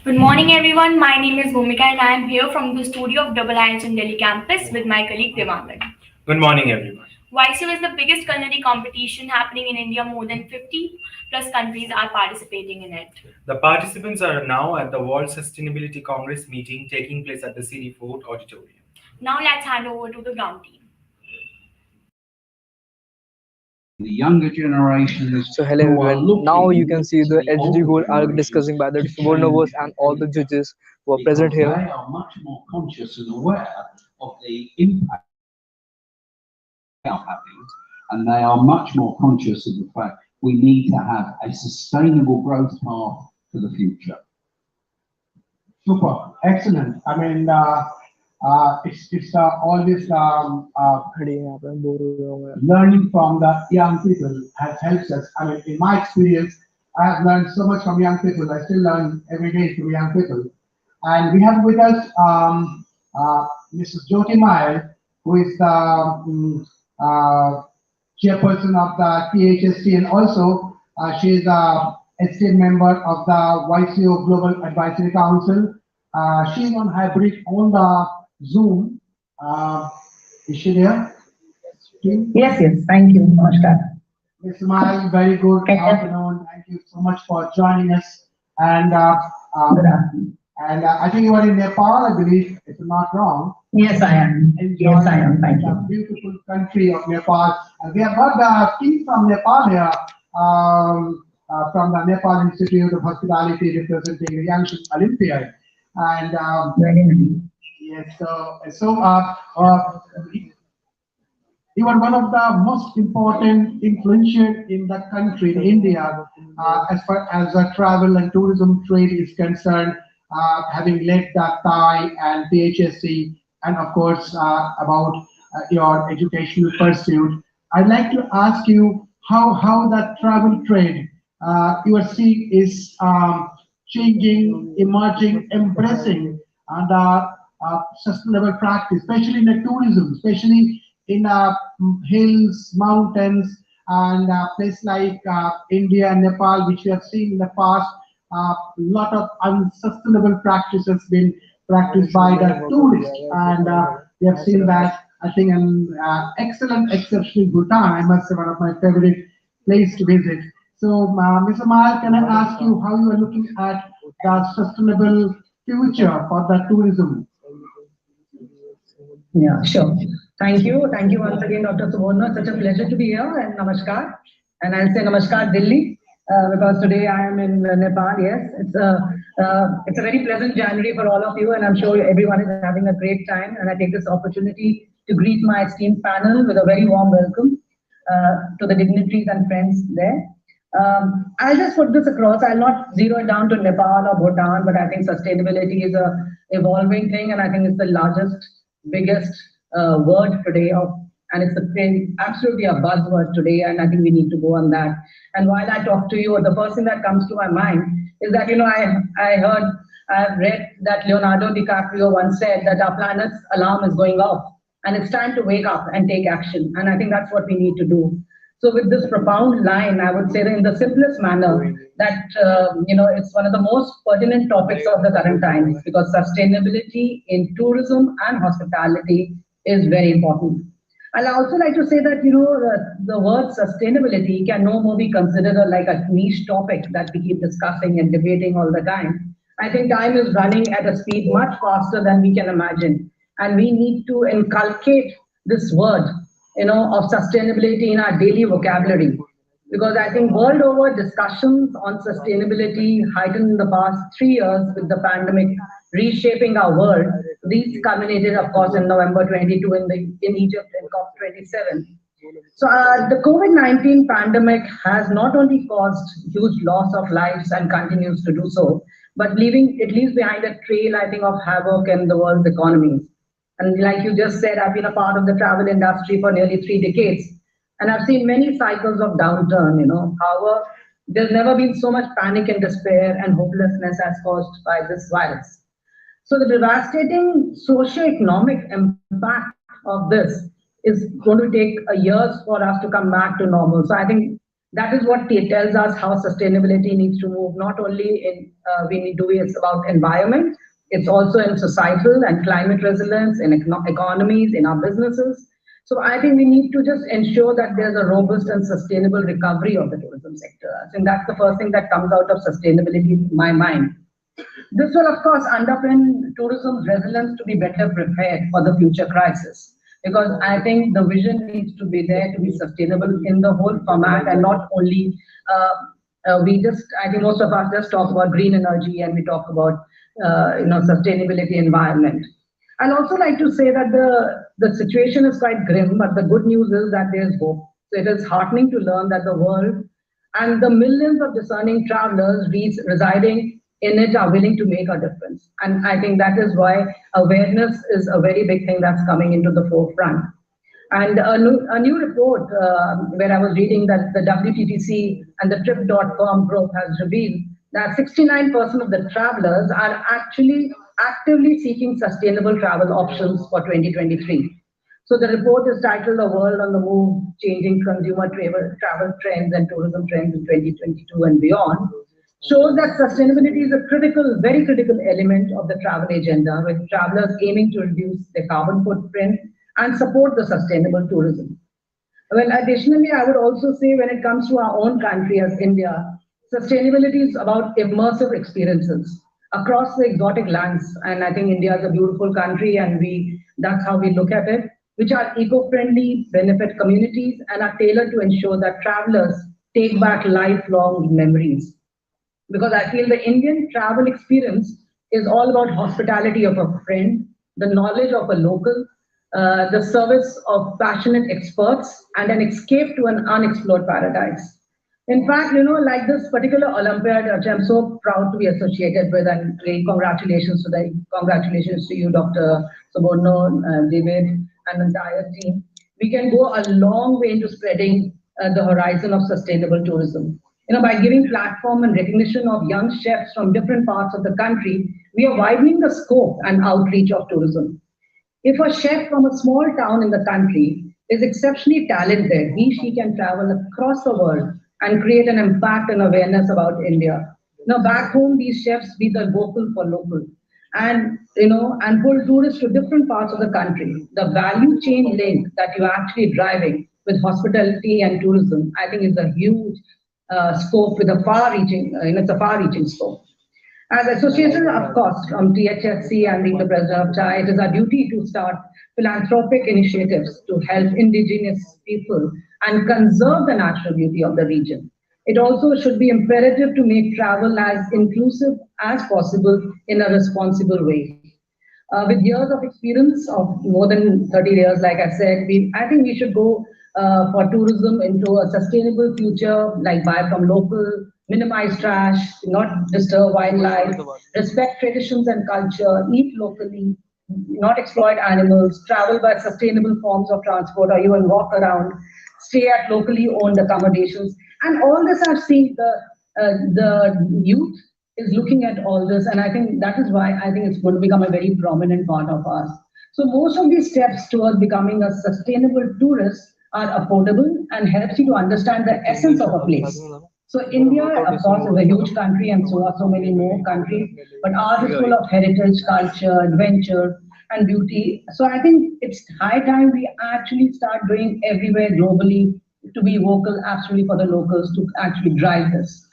Good morning, everyone. My name is Bhumika, and I am here from the studio of Double IIT Delhi campus with my colleague Devangan. Good morning, everyone. YCO is the biggest culinary competition happening in India. More than 50 plus countries are participating in it. The participants are now at the World Sustainability Congress meeting taking place at the City Fort Auditorium. Now let's hand over to the ground team. The younger generations So hello who are everyone. Now you looking can see to the the HD older goal are generations discussing by the to Subornovers change and all the judges who are present because they here. are much more conscious and aware of the impact they are having, and they are much more conscious of the fact we need to have a sustainable growth path for the future. Super, excellent. I mean, it's always खड़ी हैं यहाँ पे, bore हो रहा हूँ मैं। learning from the young people has helped us. I mean, in my experience, I have learned so much from young people. I still learn every day from young people. And we have with us Mrs. Jyoti Mayal, who is the chairperson of the THST, and also she is the esteemed member of the YCO Global Advisory Council. She is on hybrid on the Zoom. Is she there? Yes, yes. Thank you. Namaskar. Ms. Mayal, very good Thank you. afternoon. Thank you so much for joining us. And Good afternoon. I think you are in Nepal, I believe, if I'm not wrong. Yes, I am. Yes, I am. Thank The you. beautiful country of Nepal. And we have got the team from Nepal here, from the Nepal Institute of Hospitality representing the Young Olympiad. And Very nice. yes, you are one of the most important influential in the country, in India, as far as the travel and tourism trade is concerned, having led the Thai and PHSC, and of course about your educational pursuit. I'd like to ask you how that travel trade you are seeing is changing, emerging, embracing the sustainable practice, especially in the tourism, especially in hills, mountains, and places like India and Nepal, which we have seen in the past. A lot of unsustainable practices been practiced by the tourists, and we have seen that. I think an excellent, exceptional Bhutan. I must say one of my favorite place to visit. So, Mr. Mal, can I ask you how you are looking at the sustainable future for the tourism? Yeah, sure. Thank you. Thank you once again, Dr. Suborna. Such a pleasure to be here, and namaskar. And I'll say namaskar Delhi because today I am in Nepal. Yes, it's a very pleasant January for all of you, and I'm sure everyone is having a great time. And I take this opportunity to greet my esteemed panel with a very warm welcome to the dignitaries and friends there. I'll just put this across. I'll not zero it down to Nepal or Bhutan, but I think sustainability is a evolving thing, and I think it's the largest, biggest word today and it's absolutely a buzzword today, and I think we need to go on that. And while I talk to you, the first thing that comes to my mind is that, I've read that Leonardo DiCaprio once said that our planet's alarm is going off, and it's time to wake up and take action. And I think that's what we need to do. So with this profound line, I would say that in the simplest manner that, it's one of the most pertinent topics of the current times, because sustainability in tourism and hospitality is very important. I'd also like to say that, the word sustainability can no more be considered like a niche topic that we keep discussing and debating all the time. I think time is running at a speed much faster than we can imagine. And we need to inculcate this word, of sustainability in our daily vocabulary. Because I think world over discussions on sustainability heightened in the past 3 years with the pandemic reshaping our world. These culminated, of course, in November 22 in Egypt in COP27. So the COVID-19 pandemic has not only caused huge loss of lives and continues to do so, but it leaves behind a trail, I think, of havoc in the world's economies. And like you just said, I've been a part of the travel industry for nearly 3 decades, and I've seen many cycles of downturn. However, there's never been so much panic and despair and hopelessness as caused by this virus. So the devastating socio-economic impact of this is going to take years for us to come back to normal. So I think That is what tells us how sustainability needs to move. Not only in we need to be it's about environment, it's also in societal and climate resilience, in economies, in our businesses. So I think we need to just ensure that there's a robust and sustainable recovery of the tourism sector. I think that's the first thing that comes out of sustainability in my mind. This will, of course, underpin tourism's resilience to be better prepared for the future crisis. Because I think the vision needs to be there to be sustainable in the whole format and not only I think most of us just talk about green energy and we talk about, sustainability environment. I'd also like to say that the situation is quite grim, but the good news is that there's hope. So it is heartening to learn that the world and the millions of discerning travelers residing in it are willing to make a difference. And I think that is why awareness is a very big thing that's coming into the forefront. And a new report where I was reading that the WTTC and the Trip.com group has revealed that 69% of the travelers are actually actively seeking sustainable travel options for 2023. So the report is titled "A World on the Move: Changing Consumer Travel Trends and Tourism Trends in 2022 and Beyond," shows that sustainability is a critical, very critical element of the travel agenda, with travelers aiming to reduce their carbon footprint and support the sustainable tourism. Well, additionally, I would also say when it comes to our own country as India, sustainability is about immersive experiences across the exotic lands. And I think India is a beautiful country and that's how we look at it, which are eco-friendly, benefit communities, and are tailored to ensure that travelers take back lifelong memories. Because I feel the Indian travel experience is all about hospitality of a friend, the knowledge of a local, the service of passionate experts, and an escape to an unexplored paradise. In fact, like this particular Olympiad, which I'm so proud to be associated with, and congratulations to you, Dr. Suborno, David, and the entire team. We can go a long way into spreading the horizon of sustainable tourism. By giving platform and recognition of young chefs from different parts of the country, we are widening the scope and outreach of tourism. If a chef from a small town in the country is exceptionally talented, she can travel across the world and create an impact and awareness about India. Back home, these chefs be the vocal for local and, and pull tourists to different parts of the country. The value chain link that you're actually driving with hospitality and tourism, I think is a huge scope with a far-reaching, it's a far-reaching scope. As association, of course, from THSC and being the president of CHAI, it is our duty to start philanthropic initiatives to help indigenous people and conserve the natural beauty of the region. It also should be imperative to make travel as inclusive as possible in a responsible way. With years of experience of more than 30 years, like I said, I think we should go for tourism into a sustainable future, like buy from local, minimize trash, not disturb wildlife, respect traditions and culture, eat locally, not exploit animals, travel by sustainable forms of transport, or even walk around, stay at locally owned accommodations. And all this I've seen the youth is looking at all this, and I think that is why I think it's going to become a very prominent part of us. So most of these steps towards becoming a sustainable tourist are affordable and helps you to understand the essence of a place. So India, of course, is a huge country, and so are so many more countries, but ours is full of heritage, culture, adventure, and beauty. So I think it's high time we actually start doing everywhere globally to be vocal absolutely for the locals to actually drive this.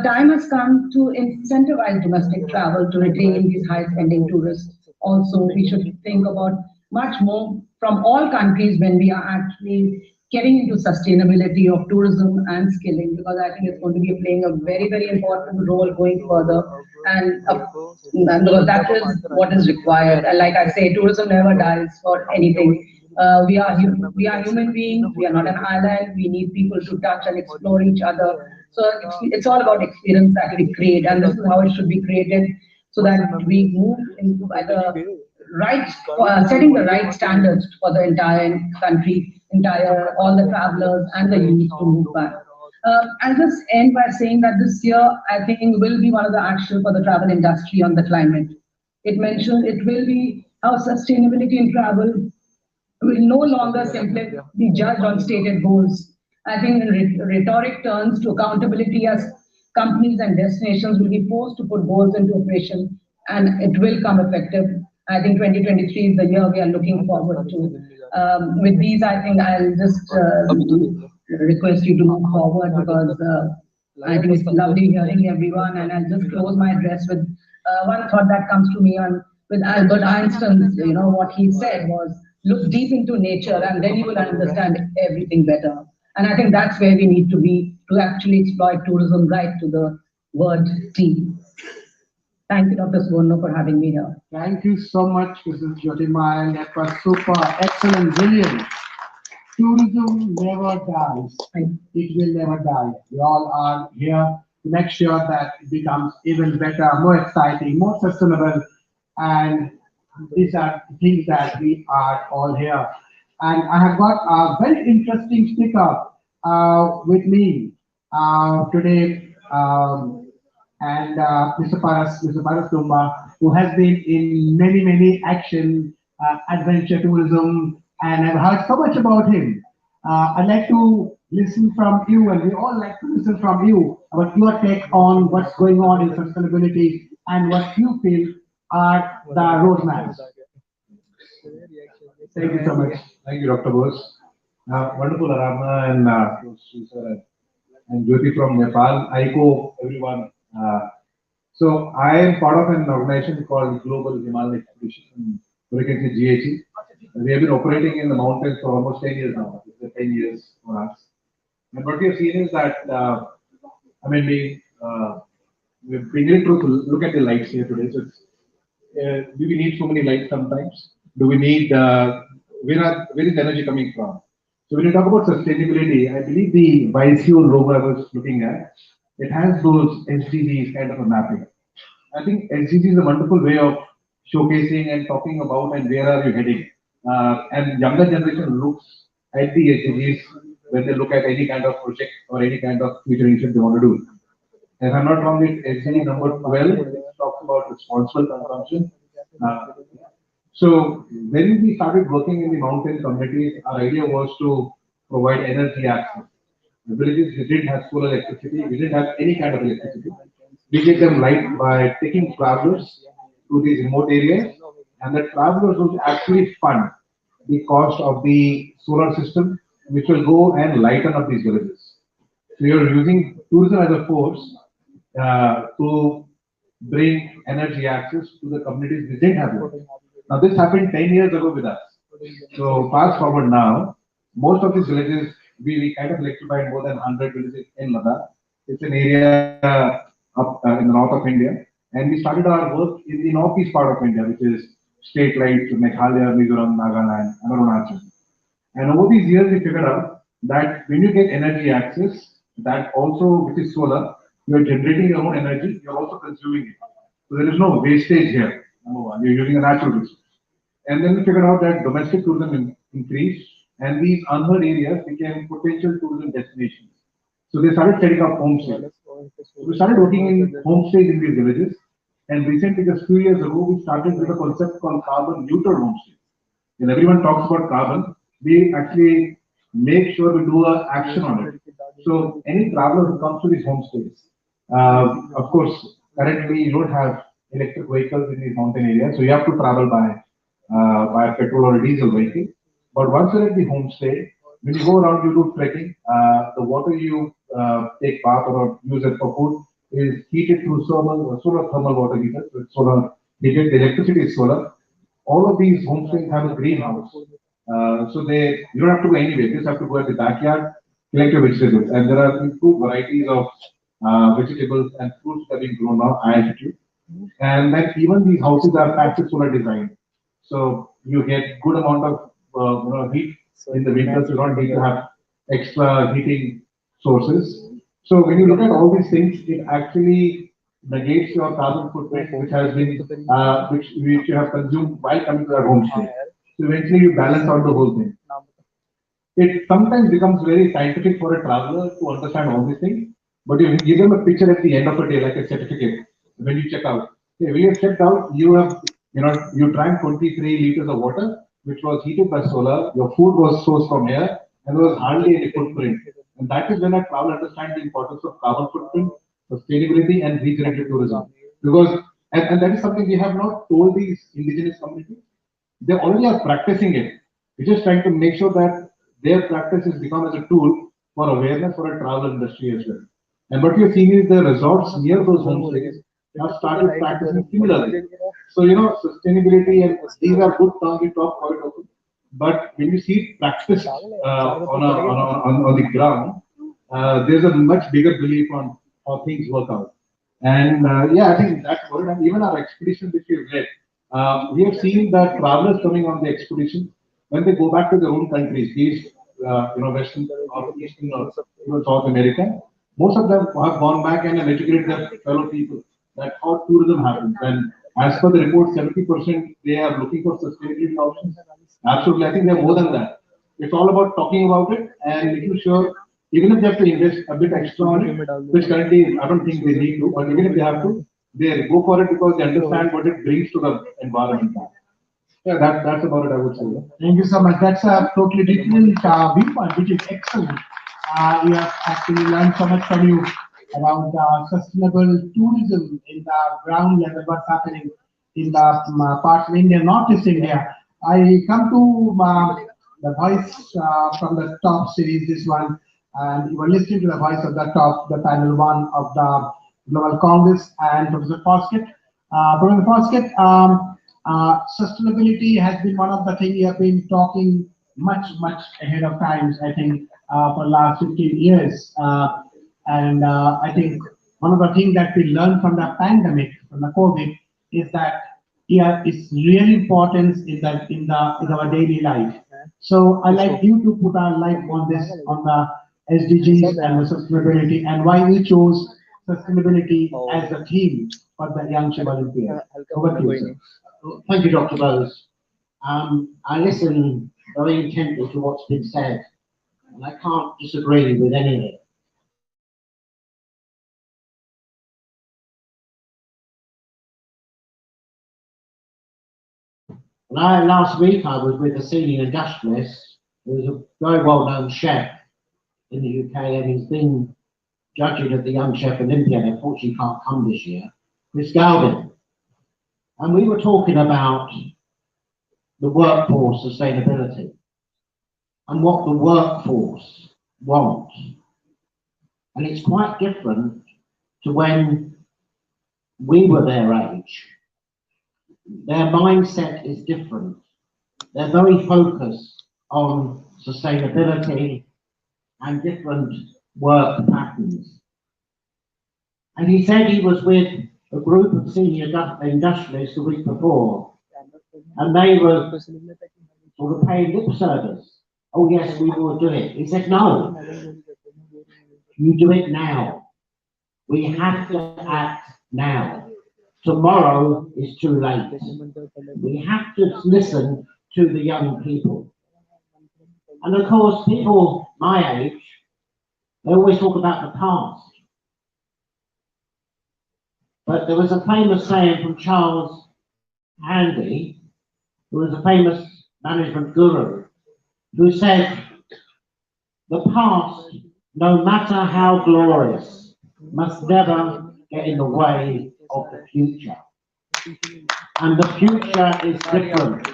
Time has come to incentivize domestic travel to retain these high-spending tourists. Also, we should think about much more from all countries when we are actually getting into sustainability of tourism and skilling, because I think it's going to be playing a very, very important role going further. And because that is what is required. And like I say, tourism never dies for anything. We are human beings. We are not an island. We need people to touch and explore each other. So it's all about experience that we create, and this is how it should be created, so that we move into the right, setting the right standards for the entire country, all the travelers and the youth to move back. I'll just end by saying that this year, I think, will be one of the actions for the travel industry on the climate. It will be how sustainability in travel will no longer simply be judged on stated goals I think in rhetoric turns to accountability as companies and destinations will be forced to put goals into operation and it will come effective. I think 2023 is the year we are looking forward to. With these, I think I'll just request you to move forward because I think it's lovely hearing everyone, and I'll just close my address with one thought that comes to me on with Albert Einstein's, what he said was, look deep into nature and then you will understand everything better. And I think that's where we need to be to actually exploit tourism right to the word T. Thank you, Dr. Suvarna, for having me here. Thank you so much, Mrs. Jyotirmay. That was super, excellent, brilliant. Tourism never dies. It will never die. We all are here to make sure that it becomes even better, more exciting, more sustainable. And these are things that we are all here. And I have got a very interesting speaker with me today. And Mr. Paras Tumba, who has been in many action, adventure tourism, and I've heard so much about him. I'd like to listen from you, and we all like to listen from you about your take on what's going on in sustainability and what you feel are the roadmaps. Thank you so much. Thank you, Dr. Bose. Wonderful, Aradhana and Sir and Jyoti from Nepal. Aiko, everyone. So I am part of an organization called Global Himalayan Expedition, or you can say GHE. We have been operating in the mountains for almost 10 years now. It's 10 years for us. And what we have seen is that, we've been able to look at the lights here today. So do we need so many lights sometimes? Do we need, where is the energy coming from? So when you talk about sustainability, I believe the biofuel logo I was looking at, it has those SDGs kind of a mapping. I think SDG is a wonderful way of showcasing and talking about and where are you heading. And younger generation looks at the SDGs when they look at any kind of project or any kind of future initiative they want to do. If I'm not wrong, it's SDG number 12, which talks about responsible consumption. So when we started working in the mountain communities, our idea was to provide energy access. The villages didn't have solar electricity, we didn't have any kind of electricity. We gave them light by taking travelers to these remote areas, and the travelers would actually fund the cost of the solar system, which will go and lighten up these villages. So you're using tourism as a force to bring energy access to the communities we didn't have it. Now this happened 10 years ago with us. So fast forward now, most of these villages, we kind of electrified more than 100 villages in Ladakh. It's an area up in the north of India. And we started our work in the northeast part of India, which is state like Meghalaya, Mizoram, Nagaland, and Arunachal. And over these years, we figured out that when you get energy access, that also, which is solar, you're generating your own energy, you're also consuming it. So there is no wastage here. Number one, you're using a natural resource. And then we figured out that domestic tourism increased, and these unheard areas became potential tourism destinations. So they started setting up homestays. So we started working in homestays in these villages. And recently, just 2 years ago, we started with a concept called carbon neutral homestays. When everyone talks about carbon, we actually make sure we do an action on it. So any traveler who comes to these homestays, of course, currently you don't have electric vehicles in these mountain areas, so you have to travel by a petrol or a diesel vehicle. But once you're at the homestay, when you go around, you do trekking. The water you take bath or use it for food is heated through solar thermal water heaters. So it's solar heated. The electricity is solar. All of these homestays have a greenhouse, so you don't have to go anywhere. You just have to go at the backyard, collect your vegetables, and there are improved varieties of vegetables and fruits that are being grown now high altitude. And then even these houses are passive solar designed, so you get good amount of heat in the winters. You don't need to have extra heating sources. So when you look at all these things, it actually negates your carbon footprint, which has been which you have consumed while coming to our homestay. So eventually you balance out the whole thing. It sometimes becomes very scientific for a traveler to understand all these things, but you give them a picture at the end of the day, like a certificate. When you check out, okay, when you checked out, you drank 23 liters of water, which was heated by solar. Your food was sourced from here, and there was hardly any footprint. And that is when a traveler understands the importance of carbon footprint, sustainability, and regenerative tourism. Because, and that is something we have not told these indigenous communities. They already are practicing it. We're just trying to make sure that their practice is become as a tool for awareness for a travel industry as well. And what we're seeing is the resorts near those homestays have started practicing similarly. So, sustainability and these are good terms we talk quite often. But when you see it practiced on the ground, there's a much bigger belief on how things work out. And yeah, I think that's what, and even our expedition which we've led, we have seen that travelers coming on the expedition, when they go back to their own countries, these, Western or Eastern or even South America, most of them have gone back and have educated their fellow people that how tourism happens. And as per the report, 70% they are looking for sustainability options. Absolutely, I think they're more than that. It's all about talking about it and making sure, even if they have to invest a bit extra on it, which currently I don't think they need to, but even if they have to, they go for it because they understand what it brings to the environment. Yeah, that's about it, I would say. Thank you so much. That's a totally different viewpoint, which is excellent. We have actually learned so much from you about sustainable tourism in the ground level, what's happening in the parts of India, Northeast India. I come to the voice from the top series, this one, and you were listening to the voice of the top, the panel one of the Global Congress, and Professor Foskett. Professor Foskett, sustainability has been one of the things you have been talking much ahead of times, I think, for the last 15 years. And I think one of the things that we learned from the pandemic, from the COVID, is that yeah, it's really important in our daily life. So I like you to put our light on this, on the SDGs and the sustainability, and why we chose sustainability as the theme for the Young Shiv Olympiad. Over to you, sir. Thank you, Dr. Bose. I listen very intently to what's been said, and I can't disagree with any of it. Last week I was with a senior industrialist who's a very well-known chef in the UK, and he's been judging at the Young Chef Olympiad. Unfortunately, he can't come this year. Chris Galvin, and we were talking about the workforce sustainability and what the workforce wants. And it's quite different to when we were their age. Their mindset is different. They're very focused on sustainability and different work patterns. And he said he was with a group of senior industrialists the week before, and they were sort of paying lip service. Oh yes, we will do it. He said, no, you do it now. We have to act now. Tomorrow is too late. We have to listen to the young people. And of course, people my age, they always talk about the past. But there was a famous saying from Charles Handy, who was a famous management guru, who said, the past, no matter how glorious, must never get in the way of the future. And the future is different.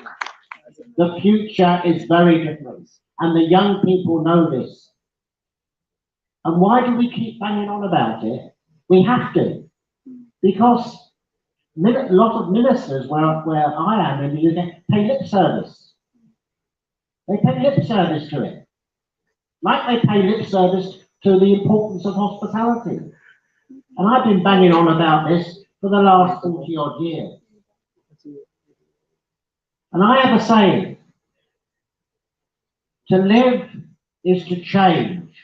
The future is very different. And the young people know this. And why do we keep banging on about it? We have to. Because a lot of ministers where I am in the UK pay lip service. They pay lip service to it. Like they pay lip service to the importance of hospitality. And I've been banging on about this for the last 40 odd years. And I have a saying, to live is to change,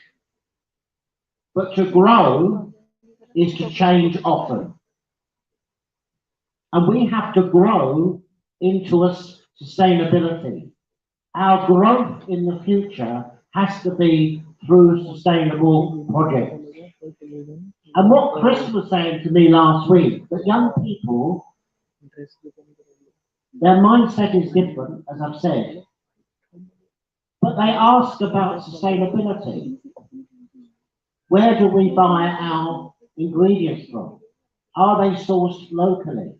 but to grow is to change often. And we have to grow into a sustainability. Our growth in the future has to be through sustainable projects. And what Chris was saying to me last week, that young people, their mindset is different, as I've said, but they ask about sustainability. Where do we buy our ingredients from? Are they sourced locally?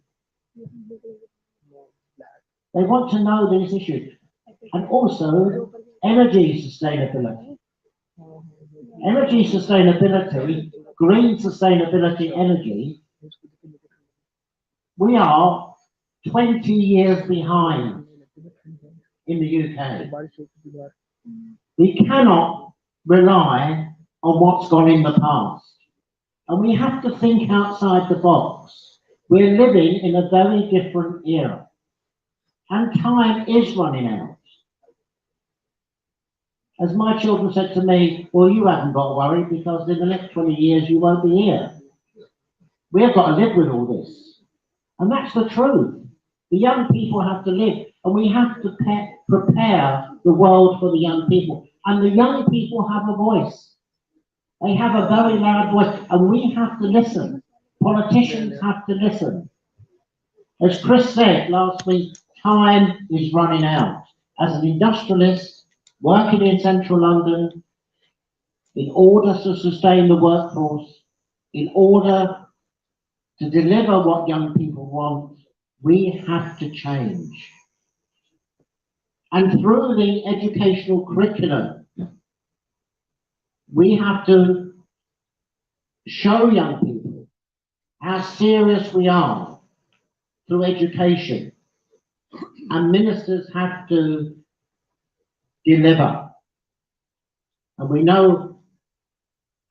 They want to know these issues. And also, energy sustainability. Energy sustainability, green sustainability energy, we are 20 years behind in the UK. We cannot rely on what's gone in the past. And we have to think outside the box. We're living in a very different era. And time is running out. As my children said to me, well, you haven't got to worry because in the next 20 years you won't be here. We've got to live with all this. And that's the truth. The young people have to live, and we have to prepare the world for the young people. And the young people have a voice. They have a very loud voice, and we have to listen. Politicians have to listen. As Chris said last week, time is running out. As an industrialist, working in central London, in order to sustain the workforce, in order to deliver what young people want, we have to change. And through the educational curriculum, we have to show young people how serious we are through education. And ministers have to deliver. And we know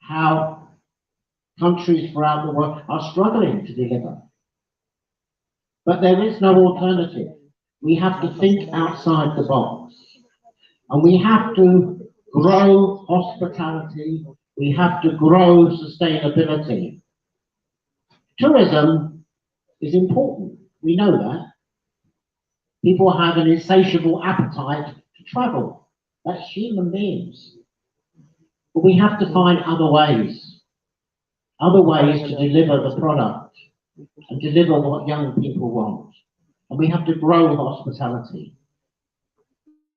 how countries throughout the world are struggling to deliver. But there is no alternative. We have to think outside the box. And we have to grow hospitality. We have to grow sustainability. Tourism is important. We know that. People have an insatiable appetite to travel. That's human beings. But we have to find other ways to deliver the product and deliver what young people want. And we have to grow hospitality,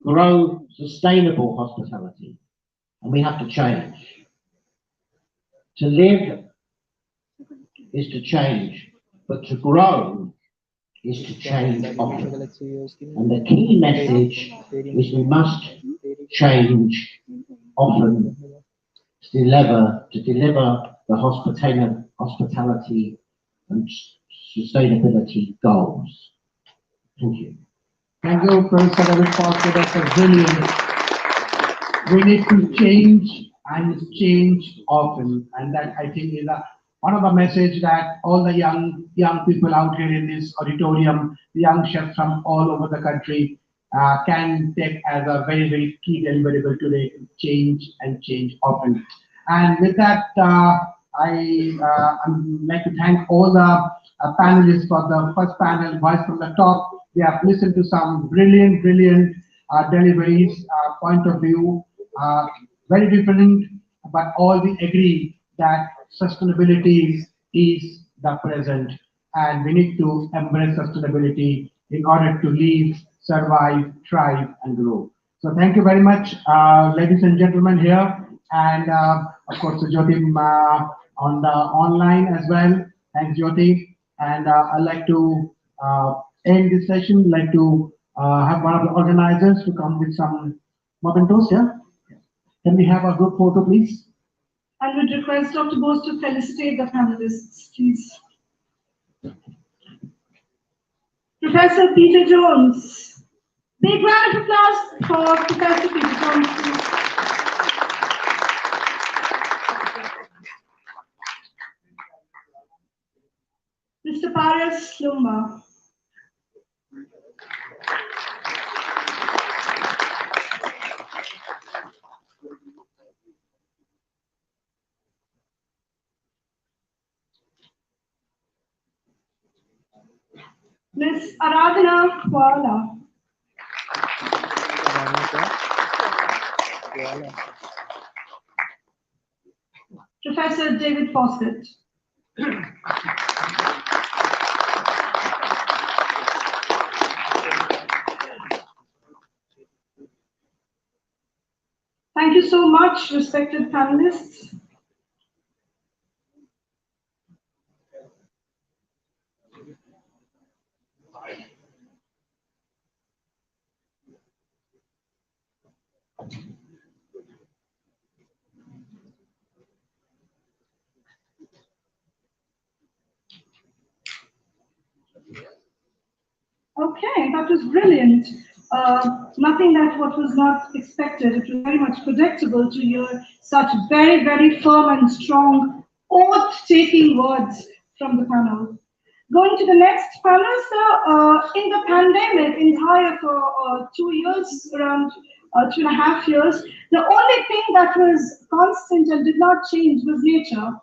grow sustainable hospitality, and we have to change. To live is to change, but to grow is to change often. And the key message is we must change often to deliver the hospitality and sustainability goals. Thank you. Thank you, Professor David Foster. That's brilliant. We need to change and change often, and that I think is one of the message that all the young people out here in this auditorium, the young chefs from all over the country, can take as a very, very key deliverable today: change and change often. And with that, I'd like to thank all the panelists for the first panel, Voice from the Top. We have listened to some brilliant deliveries, point of view, very different, but all we agree that sustainability is the present, and we need to embrace sustainability in order to live, survive, thrive, and grow. So thank you very much, ladies and gentlemen here, and of course Jyoti on the online as well. Thanks, Jyoti. And I'd like to end this session. Like to have one of the organizers to come with some mementos here. Can we have a group photo, please? I would request Dr. Bose to felicitate the panelists, please. Professor Peter Jones. Big round of applause for Professor Peter Jones, please. Mr. Paras Lumba. Ms. Aradhana Kuala. Professor David Fawcett. Thank you so much, respected panelists. Okay, that was brilliant. Nothing that what was not expected. It was very much predictable to hear such very, very firm and strong oath-taking words from the panel. Going to the next panel, so in the pandemic, entire for 2 years, around 2.5 years, the only thing that was constant and did not change was nature.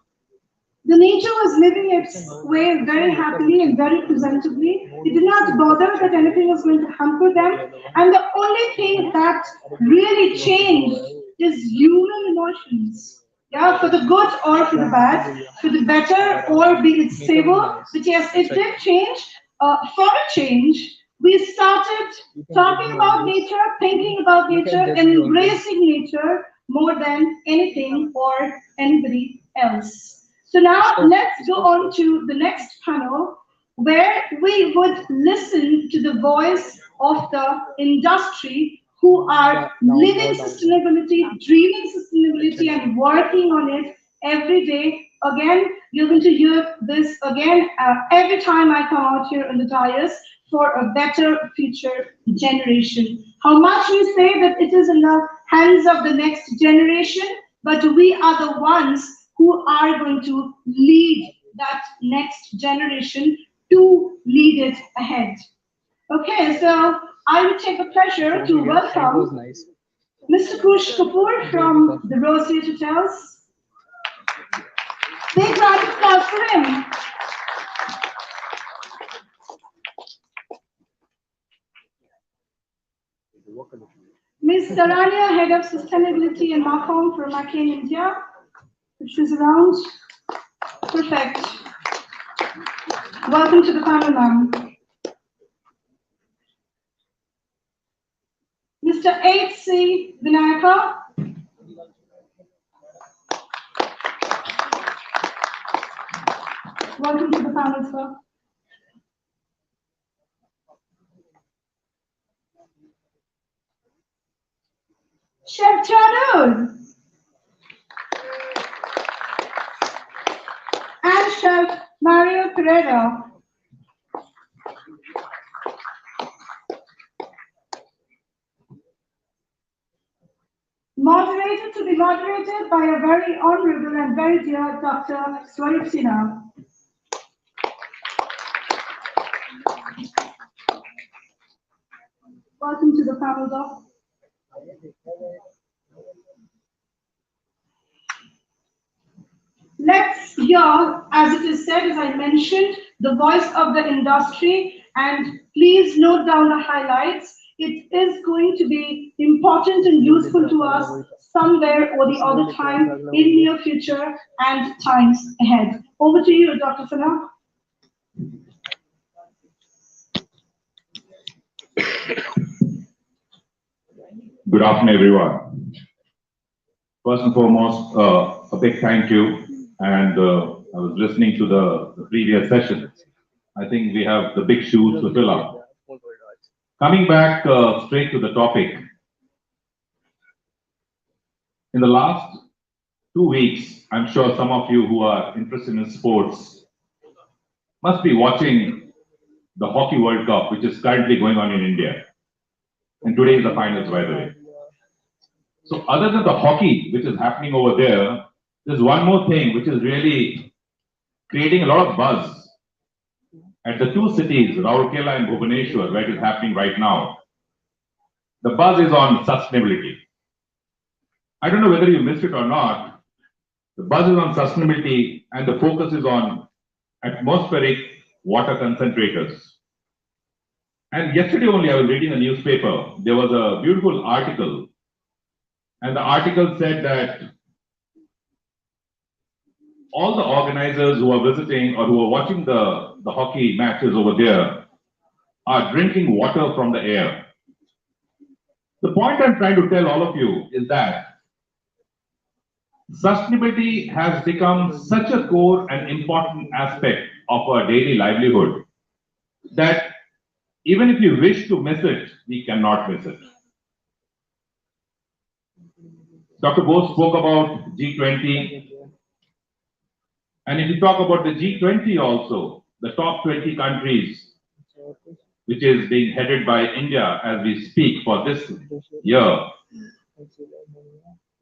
The nature was living its way very happily and very presentably. It did not bother that anything was going to hamper them. And the only thing that really changed is human emotions. Yeah, for the good or for the bad, for the better or be it stable. But yes, it did change. For a change, we started talking about nature, thinking about nature, embracing nature more than anything or anybody else. So now let's go on to the next panel where we would listen to the voice of the industry who are living sustainability, dreaming sustainability and working on it every day. Again, you're going to hear this again every time I come out here on the dais for a better future generation. How much we say that it is in the hands of the next generation, but we are the ones who are going to lead that next generation to lead it ahead. Okay, so I would take the pleasure to welcome Mr. Kush Kapoor from the Rosary Hotels. Big round of applause for him. Ms. Sarania, Head of Sustainability and Marcom for McCain India. If she's around, perfect. Welcome to the panel, ma'am. Mr. H.C. Vinayaka. Welcome to the panel, sir. Chef Chanud. And Chef Mario Pereira. Moderated to be moderated by a very honorable and very dear Dr. Swarup Sinha. Welcome to the panel, Doc. Let's hear, as it is said, as I mentioned, the voice of the industry, and please note down the highlights. It is going to be important and useful to us somewhere or the other time in near future and times ahead. Over to you, Dr. Sinha. Good afternoon, everyone. First and foremost, a big thank you. And I was listening to the previous session. I think we have the big shoes to fill up. Coming back straight to the topic. In the last 2 weeks, I'm sure some of you who are interested in sports must be watching the Hockey World Cup, which is currently going on in India. And today is the finals, by the way. So other than the hockey, which is happening over there, there's one more thing which is really creating a lot of buzz at the two cities, Rourkela and Bhubaneswar, where it is happening right now. The buzz is on sustainability. I don't know whether you missed it or not. The buzz is on sustainability and the focus is on atmospheric water concentrators. And yesterday only I was reading a newspaper. There was a beautiful article. And the article said that all the organizers who are visiting or who are watching the hockey matches over there are drinking water from the air. The point I'm trying to tell all of you is that sustainability has become such a core and important aspect of our daily livelihood that even if you wish to miss it, we cannot miss it. Dr. Bose spoke about G20. And if you talk about the G20 also, the top 20 countries, which is being headed by India as we speak for this year,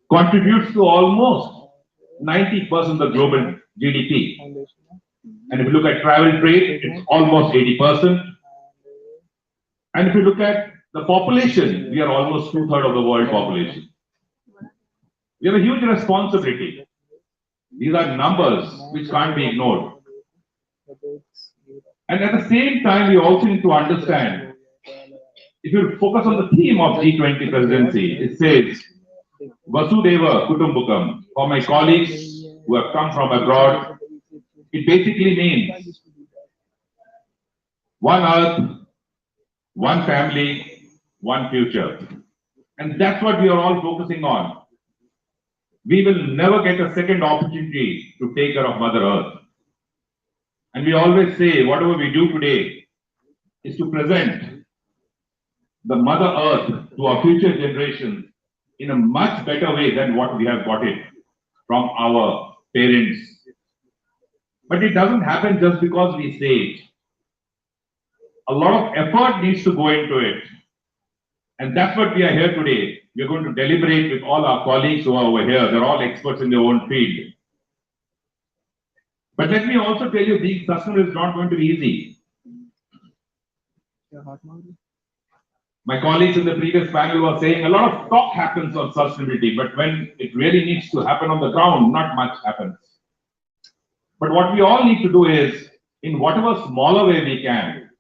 contributes to almost 90% of the global GDP. And if you look at travel trade, it's almost 80%. And if you look at the population, we are almost 2/3 of the world population. We have a huge responsibility. These are numbers which can't be ignored. And at the same time, we also need to understand, if you focus on the theme of G20 presidency, it says, Vasudeva Kutumbakam. For my colleagues who have come from abroad, it basically means one earth, one family, one future. And that's what we are all focusing on. We will never get a second opportunity to take care of Mother Earth. And we always say, whatever we do today is to present the Mother Earth to our future generations in a much better way than what we have got it from our parents. But it doesn't happen just because we say it. A lot of effort needs to go into it. And that's what we are here today. We are going to deliberate with all our colleagues who are over here. They're all experts in their own field. But let me also tell you, being sustainable is not going to be easy. My colleagues in the previous panel were saying a lot of talk happens on sustainability, but when it really needs to happen on the ground, not much happens. But what we all need to do is, in whatever smaller way we can,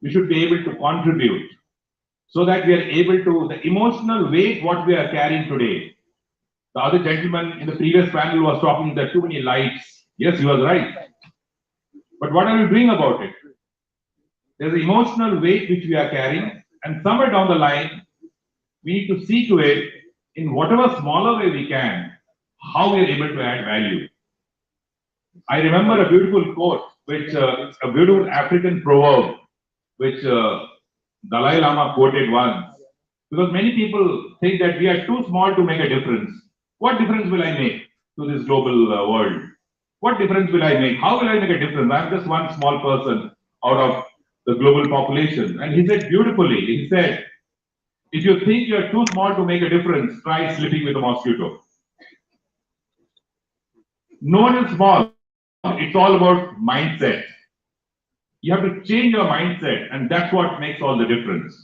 we should be able to contribute so that we are able to, the emotional weight what we are carrying today. The other gentleman in the previous panel was talking there are too many lights. Yes, he was right. But what are we doing about it? There's an emotional weight which we are carrying, and somewhere down the line, we need to see to it, in whatever smaller way we can, how we are able to add value. I remember a beautiful quote, which a beautiful African proverb, which Dalai Lama quoted once. Because many people think that we are too small to make a difference. What difference will I make to this global world? What difference will I make? How will I make a difference? I'm just one small person out of the global population. And he said beautifully, he said, if you think you're too small to make a difference, try sleeping with a mosquito. No one is small. It's all about mindset. You have to change your mindset, and that's what makes all the difference.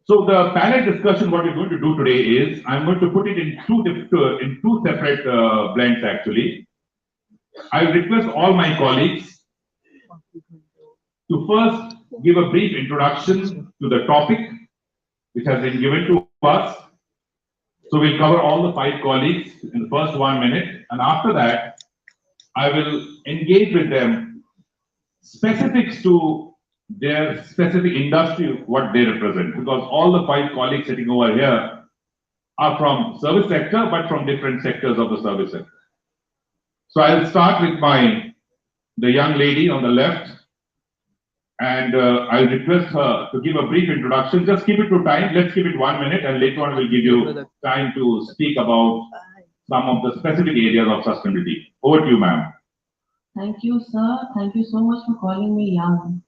So the panel discussion, what we're going to do today is, I'm going to put it in two separate blends actually. I request all my colleagues to first give a brief introduction to the topic which has been given to us. So we'll cover all the 5 colleagues in the first 1 minute, and after that, I will engage with them specifics to their specific industry, what they represent, because all the 5 colleagues sitting over here are from service sector, but from different sectors of the service sector. So I'll start with the young lady on the left, and I'll request her to give a brief introduction. Just keep it to time. Let's keep it 1 minute, and later on we'll give you time to speak about some of the specific areas of sustainability. Over to you, ma'am. Thank you, sir. Thank you so much for calling me young.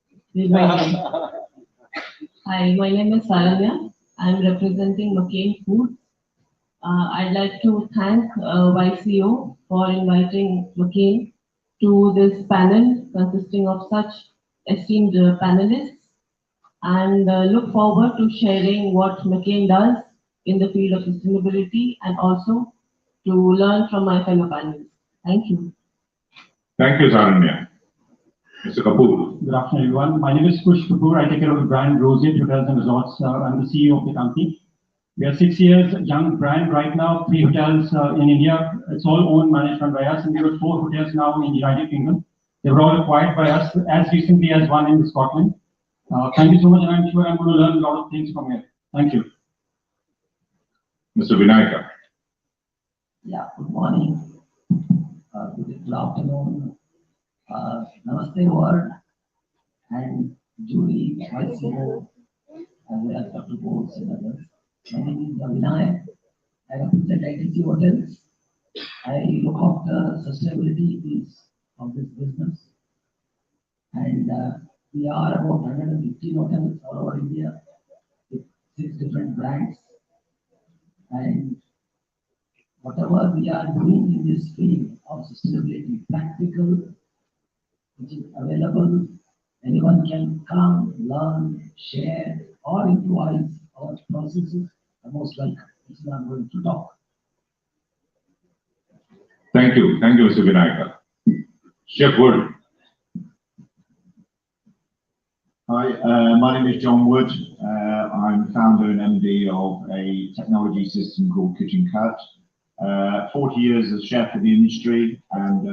Hi, my name is Saranya. I'm representing McCain Foods. I'd like to thank YCO for inviting McCain to this panel consisting of such esteemed panelists, and look forward to sharing what McCain does in the field of sustainability and also to learn from my fellow panelists. Thank you. Thank you, Saranya. Mr. Kapoor. Good afternoon, everyone. My name is Kush Kapoor. I take care of the brand Rosette Hotels and Resorts. I'm the CEO of the company. We are 6 years young brand right now, 3 hotels in India. It's all owned, managed by us, and we have 4 hotels now in the United Kingdom. They were all acquired by us as recently as one in Scotland. Thank you so much, and I'm sure I'm going to learn a lot of things from here. Thank you. Mr. Vinayaka. Yeah, good morning. Good afternoon. Namaste world, and Julie, YCO, as well as Dr. Bose and others. My name is Vinay. I represent ITC Hotels. I look after sustainability piece of this business. And We are about 150 hotels all over India with 6 different brands. And whatever we are doing in this field of sustainability, practical, which is available, anyone can come, learn, share, or improvise our processes, are most welcome. It's not going to talk. Thank you, Mr. Vinayaka. Chef Wood. Hi, my name is John Wood. I'm founder and MD of a technology system called Kitchen Cut. 40 years as chef in the industry, and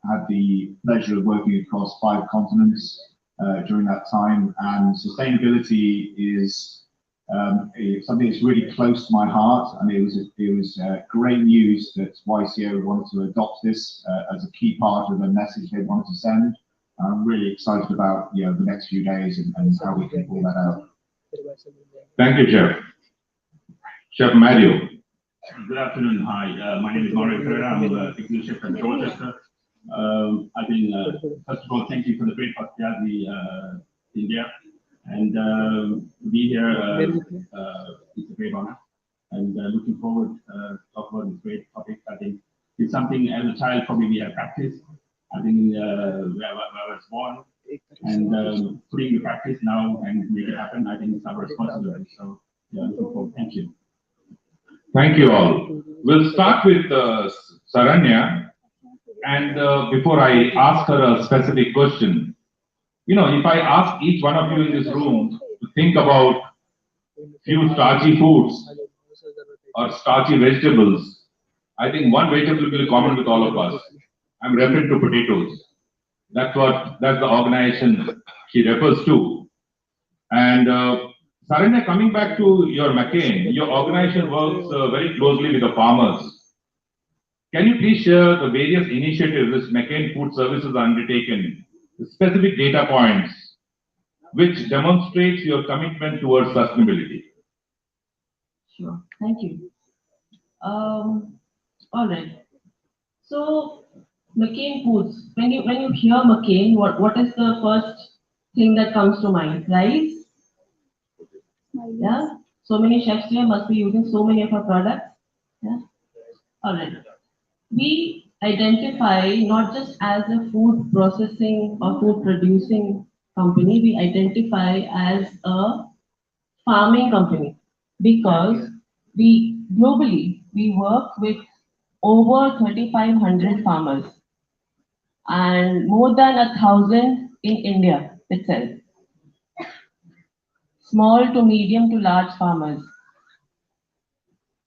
had the pleasure of working across 5 continents during that time. And sustainability is something that's really close to my heart, and it was great news that YCO wanted to adopt this as a key part of the message they wanted to send. I'm really excited about the next few days and how we can pull that out. Thank you, Chef. Chef Mario. Good afternoon. Hi, my name is Mario Ferreira. I'm the technical chef from Dorchester. I think, first of all, thank you for the great hospitality, India, and be here. It's a great honor, and looking forward to talk about this great topic. I think it's something as a child probably we have practiced. I think where I was born, and putting the practice now and make it happen, I think it's our responsibility. So yeah, looking forward. Thank you. Thank you all. We'll start with Saranya, and before I ask her a specific question, if I ask each one of you in this room to think about few starchy foods or starchy vegetables, I think one vegetable will be common with all of us. I'm referring to potatoes. That's the organization she refers to. And Saranya, coming back to your McCain, your organization works very closely with the farmers. Can you please share the various initiatives which McCain Food Services are undertaken, the specific data points which demonstrates your commitment towards sustainability? Sure, thank you. All right. So McCain Foods. When you hear McCain, what is the first thing that comes to mind? Rice. Yeah. So many chefs here must be using so many of our products. Yeah. All right. We identify not just as a food processing or food producing company. We identify as a farming company because we globally we work with over 3,500 farmers and more than 1,000 in India itself. Small to medium to large farmers.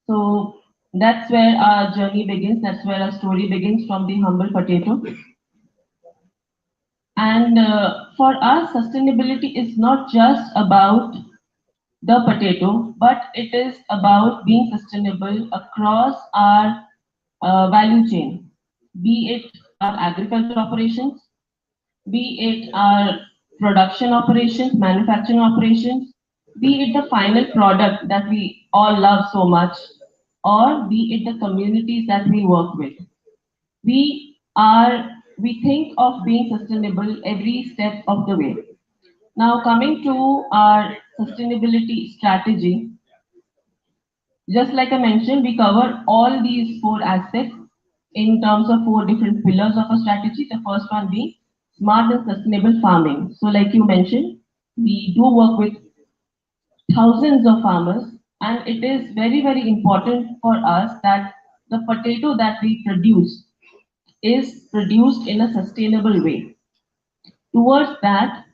So that's where our journey begins. That's where our story begins, from the humble potato. And for us, sustainability is not just about the potato, but it is about being sustainable across our value chain, be it our agricultural operations, be it our production operations, manufacturing operations, be it the final product that we all love so much, or be it the communities that we work with. We think of being sustainable every step of the way. Now, coming to our sustainability strategy, just like I mentioned, we cover all these 4 aspects in terms of 4 different pillars of a strategy. The first one being smart and sustainable farming. So like you mentioned, we do work with thousands of farmers, and it is very, very important for us that the potato that we produce is produced in a sustainable way. Towards that,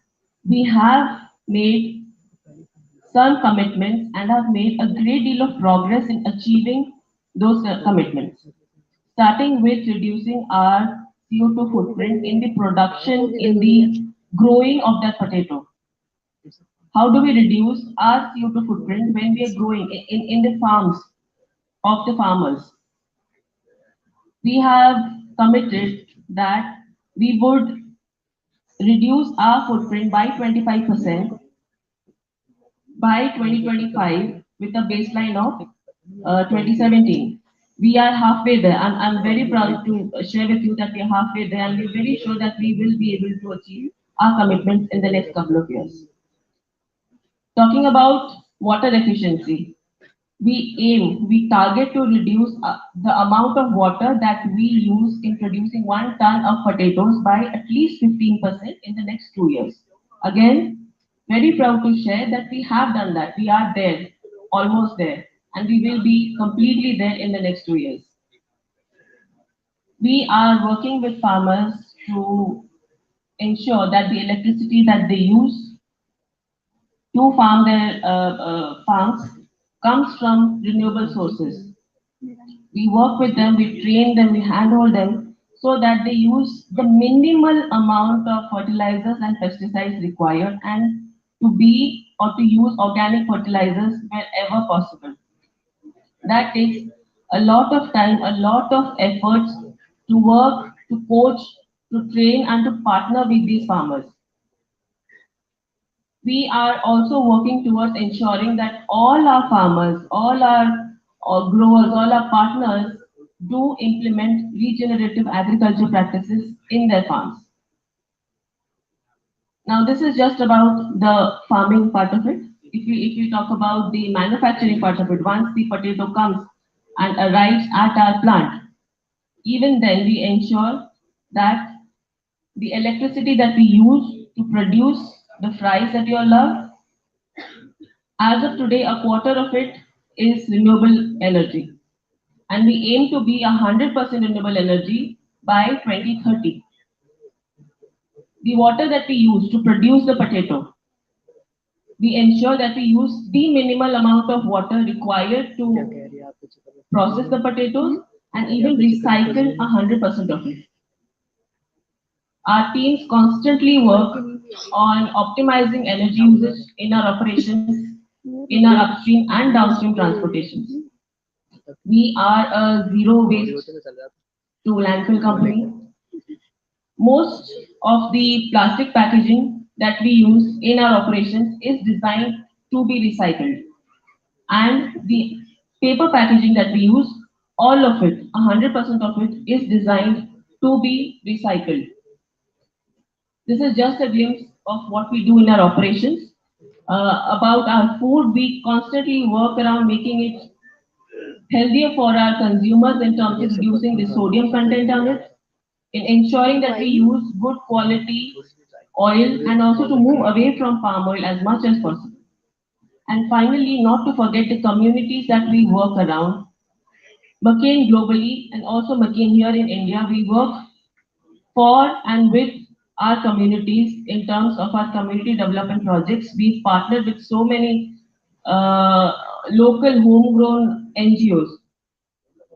we have made some commitments and have made a great deal of progress in achieving those commitments, starting with reducing our CO2 footprint in the production, in the growing of that potato. How do we reduce our CO2 footprint when we are growing in the farms of the farmers? We have committed that we would reduce our footprint by 25% by 2025 with a baseline of 2017. We are halfway there. I'm very proud to share with you that we are halfway there, and we're very sure that we will be able to achieve our commitments in the next couple of years. Talking about water efficiency, we target to reduce the amount of water that we use in producing 1 ton of potatoes by at least 15% in the next 2 years. Again, very proud to share that we have done that. We are there, almost there, and we will be completely there in the next 2 years. We are working with farmers to ensure that the electricity that they use to farm their farms comes from renewable sources. We work with them, we train them, we handhold them so that they use the minimal amount of fertilizers and pesticides required and to use organic fertilizers wherever possible. That takes a lot of time, a lot of efforts to work, to coach, to train and to partner with these farmers. We are also working towards ensuring that all our farmers, all our growers, all our partners do implement regenerative agriculture practices in their farms. Now, this is just about the farming part of it. If we talk about the manufacturing part of it, once the potato comes and arrives at our plant, even then we ensure that the electricity that we use to produce the fries that you all love, as of today, a quarter of it is renewable energy. And we aim to be 100% renewable energy by 2030. The water that we use to produce the potato, we ensure that we use the minimal amount of water required to process the potatoes and even recycle 100% of it. Our teams constantly work on optimizing energy usage in our operations, in our upstream and downstream transportations. We are a zero waste to landfill company. Most of the plastic packaging that we use in our operations is designed to be recycled. And the paper packaging that we use, all of it, 100% of it is designed to be recycled. This is just a glimpse of what we do in our operations. About our food, we constantly work around making it healthier for our consumers in terms of reducing the sodium content on it, in ensuring that we use good quality oil and also to move away from palm oil as much as possible. And finally, not to forget the communities that we work around. McCain globally and also McCain here in India, we work for and with our communities in terms of our community development projects. We've partnered with so many local homegrown NGOs,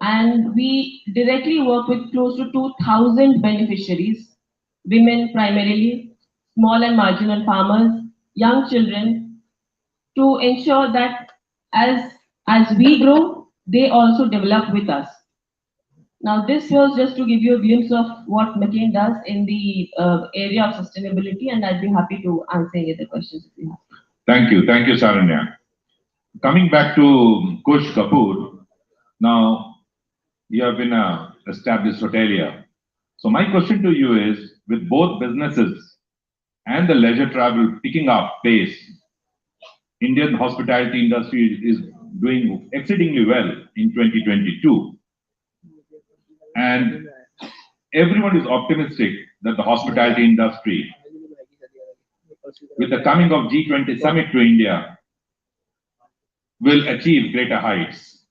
and we directly work with close to 2,000 beneficiaries, women primarily, small and marginal farmers, young children, to ensure that as we grow, they also develop with us. Now, this was just to give you a glimpse of what McCain does in the area of sustainability, and I'd be happy to answer any other questions if you have. Thank you, Saranya. Coming back to Kush Kapoor, now you have been an established hotelier. So my question to you is, with both businesses and the leisure travel picking up pace, Indian hospitality industry is doing exceedingly well in 2022. And everyone is optimistic that the hospitality industry, with the coming of G20 summit to India, will achieve greater heights.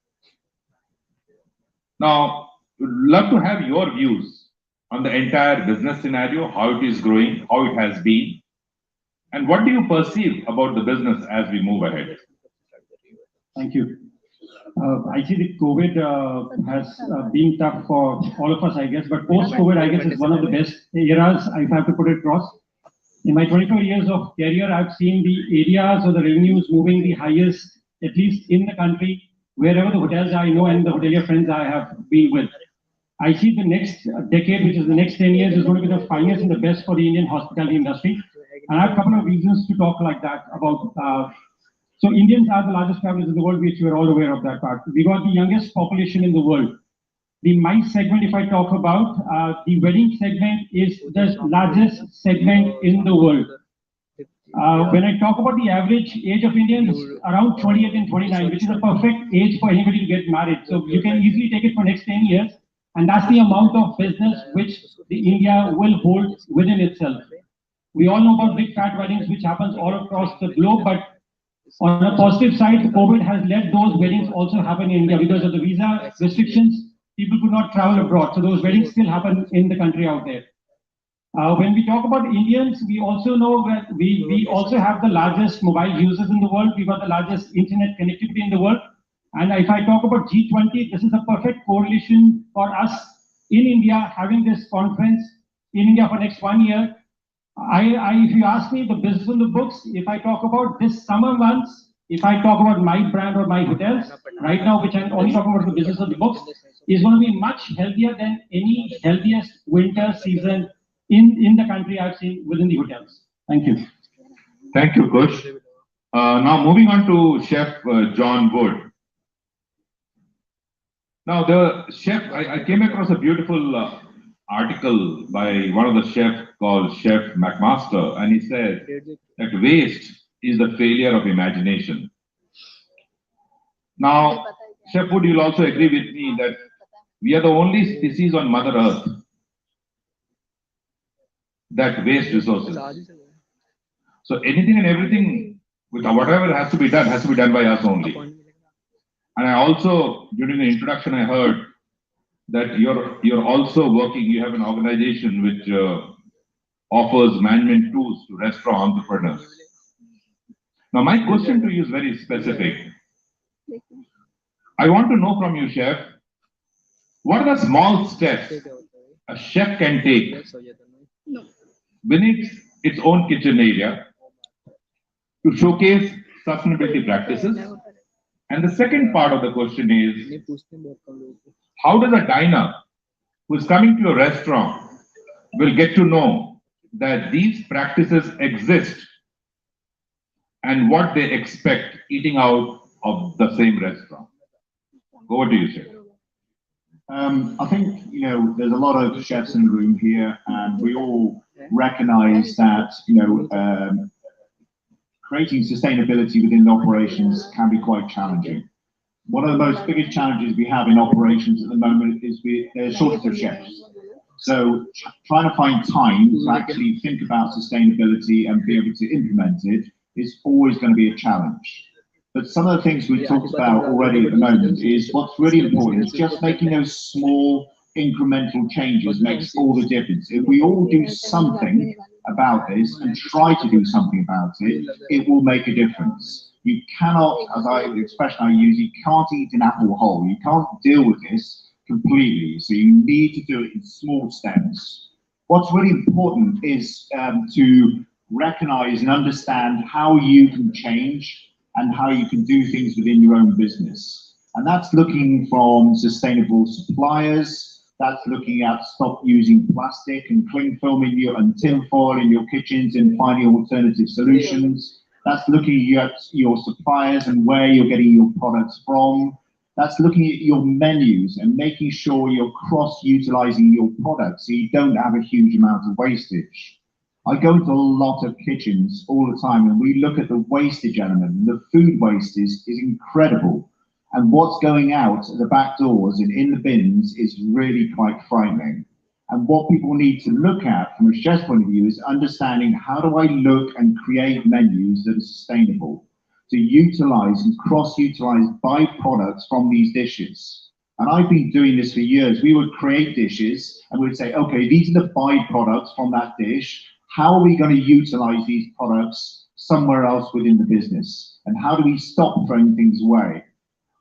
Now, we'd love to have your views on the entire business scenario, how it is growing, how it has been, and what do you perceive about the business as we move ahead? Thank you. I see that COVID has been tough for all of us, I guess, but post-COVID, I guess, is one of the best eras, if I have to put it across. In my 24 years of career, I've seen the areas or the revenues moving the highest, at least in the country, wherever the hotels I know and the hotelier friends I have been with. I see the next decade, which is the next 10 years, is going to be the finest and the best for the Indian hospitality industry. And I have a couple of reasons to talk like that about. So Indians are the largest travelers in the world, which we're all aware of that part. We got the youngest population in the world. the MICE segment, if I talk about, the wedding segment is the largest segment in the world. When I talk about the average age of Indians, around 28 and 29, which is a perfect age for anybody to get married. So you can easily take it for next 10 years. And that's the amount of business which the India will hold within itself. We all know about big fat weddings, which happens all across the globe, but on a positive side, COVID has let those weddings also happen in India because of the visa restrictions. People could not travel abroad, so those weddings still happen in the country out there. When we talk about Indians, we also know that we also have the largest mobile users in the world. We've got the largest internet connectivity in the world. And if I talk about G20, this is a perfect correlation for us in India having this conference in India for next 1 year. If you ask me the business on the books, if I talk about this summer months, if I talk about my brand or my hotels, right now, which I'm only talking about the business of the books, is going to be much healthier than any healthiest winter season in the country I've seen within the hotels. Thank you. Thank you, Kush. Now moving on to Chef John Wood. Now the chef, I came across a beautiful article by one of the chefs called Chef McMaster, and he said that waste is the failure of imagination. Now, Chef Wood, you'll also agree with me that we are the only species on Mother Earth that waste resources. So anything and everything, with whatever has to be done by us only. And I also, during the introduction, I heard that you're also working, you have an organization which offers management tools to restaurant entrepreneurs. Now my question to you is very specific. I want to know from you, Chef, what are the small steps a chef can take beneath its own kitchen area to showcase sustainability practices? And the second part of the question is, how does a diner who is coming to a restaurant will get to know that these practices exist and what they expect eating out of the same restaurant? Over to you, Chef. I think, there's a lot of chefs in the room here, and we all recognize that, creating sustainability within operations can be quite challenging. One of the most biggest challenges we have in operations at the moment is there's a shortage of chefs. So trying to find time to actually think about sustainability and be able to implement it is always going to be a challenge. But some of the things we've talked about already at the moment is what's really important is just making those small incremental changes makes all the difference. If we all do something about this and try to do something about it, it will make a difference. You cannot, as the expression I use, you can't eat an apple whole. You can't deal with this completely. So you need to do it in small steps. What's really important is to recognize and understand how you can change and how you can do things within your own business. And that's looking from sustainable suppliers, that's looking at stop using plastic and cling film and tin foil in your kitchens and finding alternative solutions. That's looking at your suppliers and where you're getting your products from. That's looking at your menus and making sure you're cross-utilizing your products so you don't have a huge amount of wastage. I go into a lot of kitchens all the time and we look at the wastage element. The food waste is incredible. And what's going out at the back doors and in the bins is really quite frightening. And what people need to look at from a chef's point of view is understanding how do I look and create menus that are sustainable to utilize and cross-utilize byproducts from these dishes. And I've been doing this for years. We would create dishes and we'd say, okay, these are the byproducts from that dish. How are we going to utilize these products somewhere else within the business? And how do we stop throwing things away?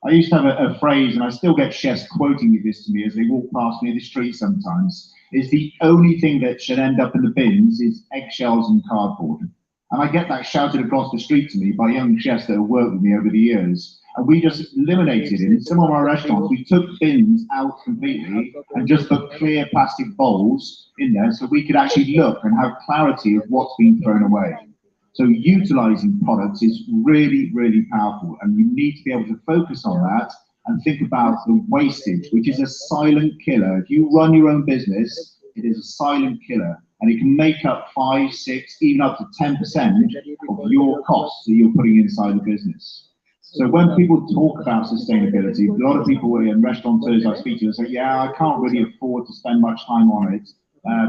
I used to have a phrase, and I still get chefs quoting this to me as they walk past me in the street sometimes, is the only thing that should end up in the bins is eggshells and cardboard. And I get that shouted across the street to me by young chefs that have worked with me over the years. And we just eliminated it. In some of our restaurants, we took bins out completely and just put clear plastic bowls in there so we could actually look and have clarity of what's being thrown away. So utilizing products is really, really powerful, and you need to be able to focus on that and think about the wastage, which is a silent killer. If you run your own business, it is a silent killer, and it can make up 5, 6, even up to 10% of your costs that you're putting inside the business. So when people talk about sustainability, a lot of people in restaurateurs I speak to say, yeah, I can't really afford to spend much time on it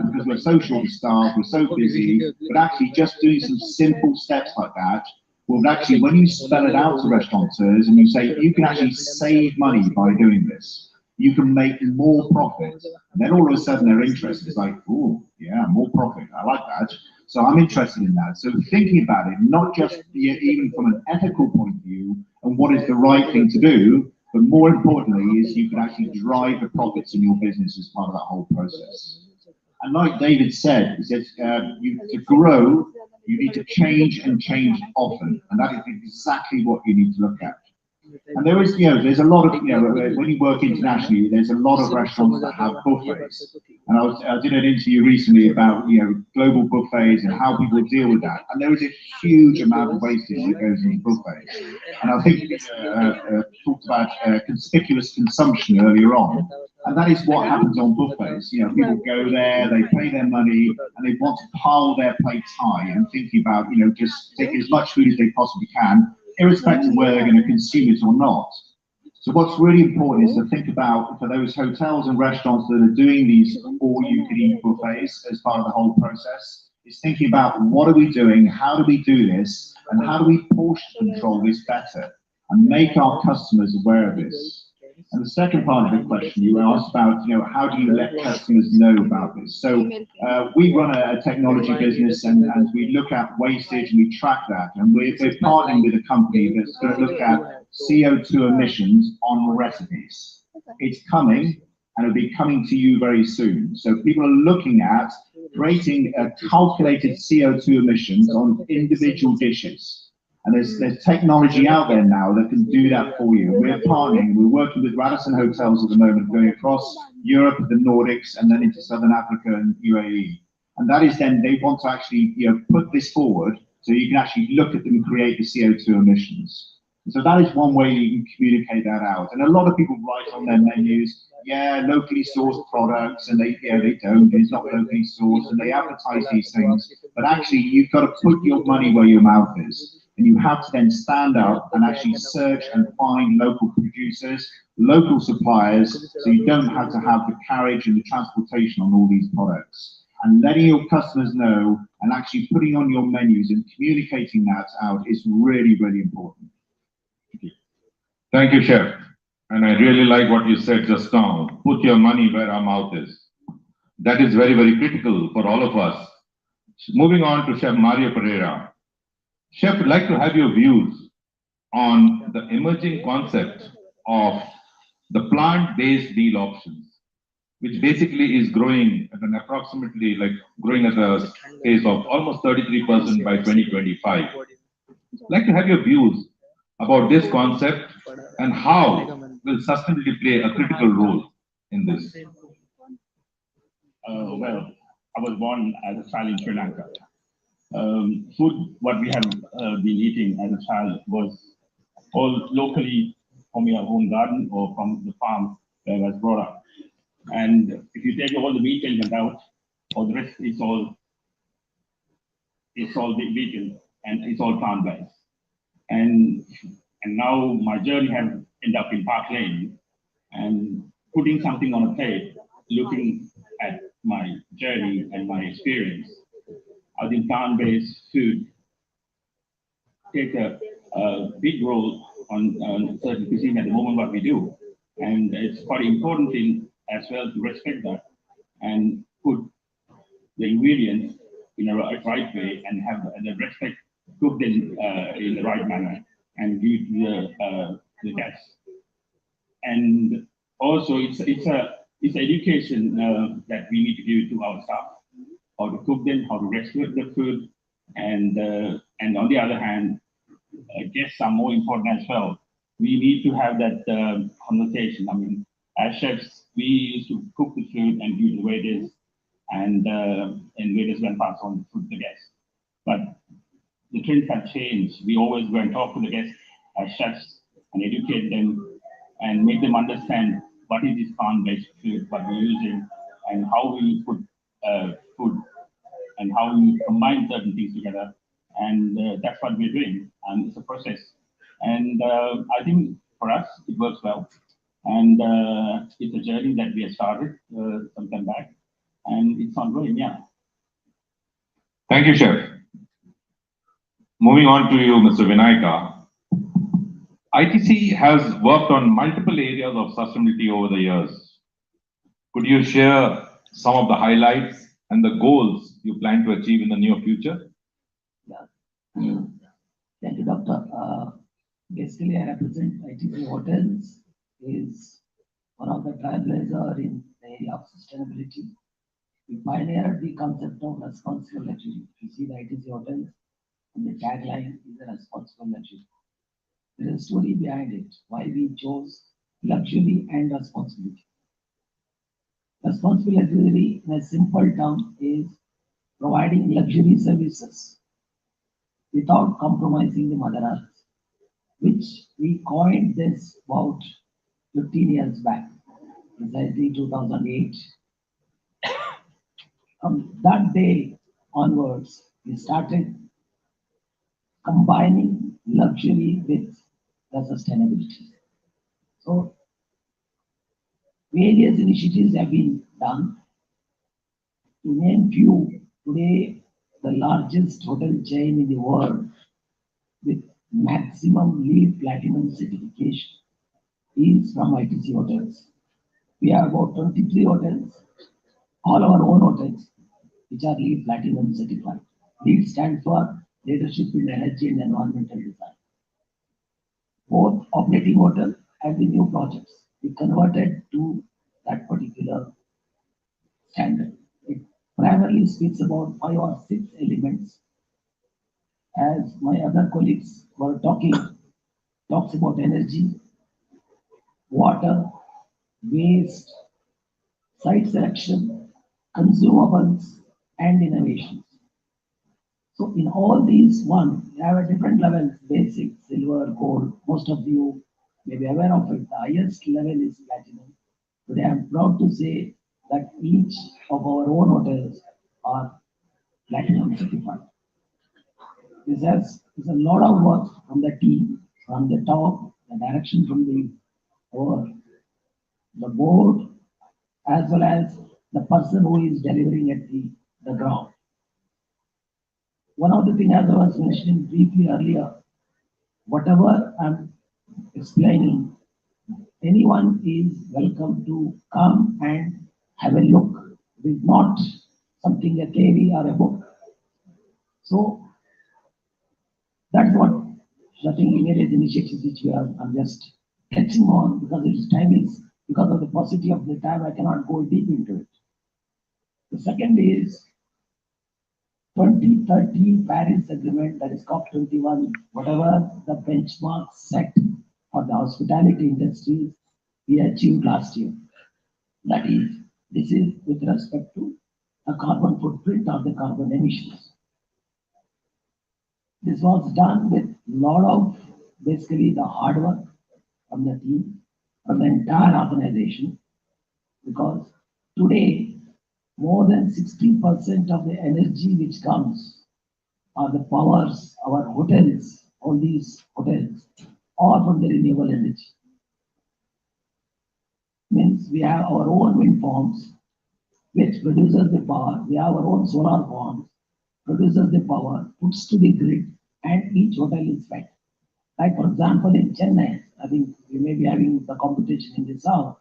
because we're so short of staff, we're so busy, but actually just doing some simple steps like that will actually, when you spell it out to restaurateurs and you say, you can actually save money by doing this, you can make more profit. And then all of a sudden their interest is like, oh, yeah, more profit, I like that. So I'm interested in that. So thinking about it, not just even from an ethical point of view and what is the right thing to do, but more importantly is you can actually drive the profits in your business as part of that whole process. And like David said, he says, to grow, you need to change and change often. And that is exactly what you need to look at. And there is, there's a lot of, when you work internationally, there's a lot of restaurants that have buffets. And I did an interview recently about, global buffets and how people deal with that. And there is a huge amount of wastage that goes into buffets. And I think talked about conspicuous consumption earlier on. And that is what happens on buffets. People go there, they pay their money, and they want to pile their plates high and thinking about, just take as much food as they possibly can, irrespective of whether they're going to consume it or not. So what's really important is to think about, for those hotels and restaurants that are doing these all-you-can-eat buffets as part of the whole process, is thinking about what are we doing, how do we do this, and how do we portion control this better, and make our customers aware of this. And the second part of the question you asked about, how do you let customers know about this? So we run a technology business and we look at wastage and we track that. And we're partnering with a company that's going to look at CO2 emissions on recipes. It's coming and it'll be coming to you very soon. So people are looking at creating calculated CO2 emissions on individual dishes. And there's technology out there now that can do that for you. We're partnering, we're working with Radisson Hotels at the moment, going across Europe, the Nordics, and then into Southern Africa and UAE. And that is then, they want to actually put this forward so you can actually look at them and create the CO2 emissions. And so that is one way you can communicate that out. And a lot of people write on their menus, yeah, locally sourced products, and they don't, it's not locally sourced, and they advertise these things. But actually, you've got to put your money where your mouth is. And you have to then stand up and actually search and find local producers, local suppliers, so you don't have to have the carriage and the transportation on all these products. And letting your customers know and actually putting on your menus and communicating that out is really, really important. Thank you, Chef. And I really like what you said just now. Put your money where our mouth is. That is very, very critical for all of us. Moving on to Chef Mario Pereira. Chef, I'd like to have your views on the emerging concept of the plant-based meal options, which basically is growing at an approximately, growing at a pace of almost 33% by 2025. I'd like to have your views about this concept and how will sustainability play a critical role in this. Well, I was born as a child in Sri Lanka. Food, what we have been eating as a child was all locally from your own garden or from the farm where it was brought up. And if you take all the meat element out, all the rest is all vegan and it's all plant-based. And now my journey has ended up in Park Lane and putting something on a plate, looking at my journey and my experience. I think plant-based food take a big role on certain cuisine at the moment what we do. And it's quite important thing as well to respect that and put the ingredients in a right way and have the respect cooked in the right manner and give the guests. And also it's education that we need to give to our staff. How to cook them, how to rescue the food, and on the other hand, guests are more important as well. We need to have that conversation. I mean, as chefs, we used to cook the food and give the waiters, and waiters went pass on the food to the guests. But the trends have changed. We always go and talk to the guests as chefs and educate them and make them understand what is this plant-based food, what we're using, and how we put food and how we combine certain things together. And that's what we're doing. And it's a process. And I think for us, it works well. And it's a journey that we have started some time back. And it's ongoing, yeah. Thank you, Chef. Moving on to you, Mr. Vinayaka. ITC has worked on multiple areas of sustainability over the years. Could you share some of the highlights and the goals you plan to achieve in the near future? Yeah. Thank you, Doctor. Basically, I represent ITC Hotels, is one of the trailblazers in the area of sustainability. We pioneered the concept of responsible luxury. You see the ITC Hotels, and the tagline is a responsible luxury. There is a story behind it, why we chose luxury and responsibility. Responsible luxury, in a simple term, is providing luxury services without compromising the Mother Earth, which we coined this about 15 years back, precisely 2008. From that day onwards, we started combining luxury with the sustainability. So various initiatives have been done. To name few, today the largest hotel chain in the world with maximum LEED Platinum certification is from ITC Hotels. We have about 23 hotels, all our own hotels, which are LEED Platinum certified. LEED stands for Leadership in Energy and Environmental Design. Both operating hotels and the new projects, we converted to that particular standard. It primarily speaks about 5 or 6 elements. As my other colleagues were talking, talks about energy, water, waste, site selection, consumables, and innovations. So in all these one, we have a different levels, basic, silver, gold. Most of you may be aware of it. The highest level is platinum. Today I'm proud to say that each of our own hotels are platinum certified. This is a lot of work from the team, from the top, the direction from the board, as well as the person who is delivering at the ground. One of the things, as I was mentioning briefly earlier, whatever I'm explaining, anyone is welcome to come and have a look. It is not something a theory or a book. So that's what certain various initiatives which I'm just touching on because its time is, because of the paucity of the time, I cannot go deep into it. The second is 2030 Paris Agreement, that is COP21, whatever the benchmark set for the hospitality industry we achieved last year. That is, this is with respect to the carbon footprint or the carbon emissions. This was done with a lot of basically the hard work from the team, from the entire organization, because today more than 60% of the energy which comes or the powers, our hotels, all these hotels, are from the renewable energy. Means we have our own wind farms, which produces the power. We have our own solar farms, produces the power, puts to the grid, and each hotel is fed. Like for example, in Chennai, I think we may be having the competition in the south,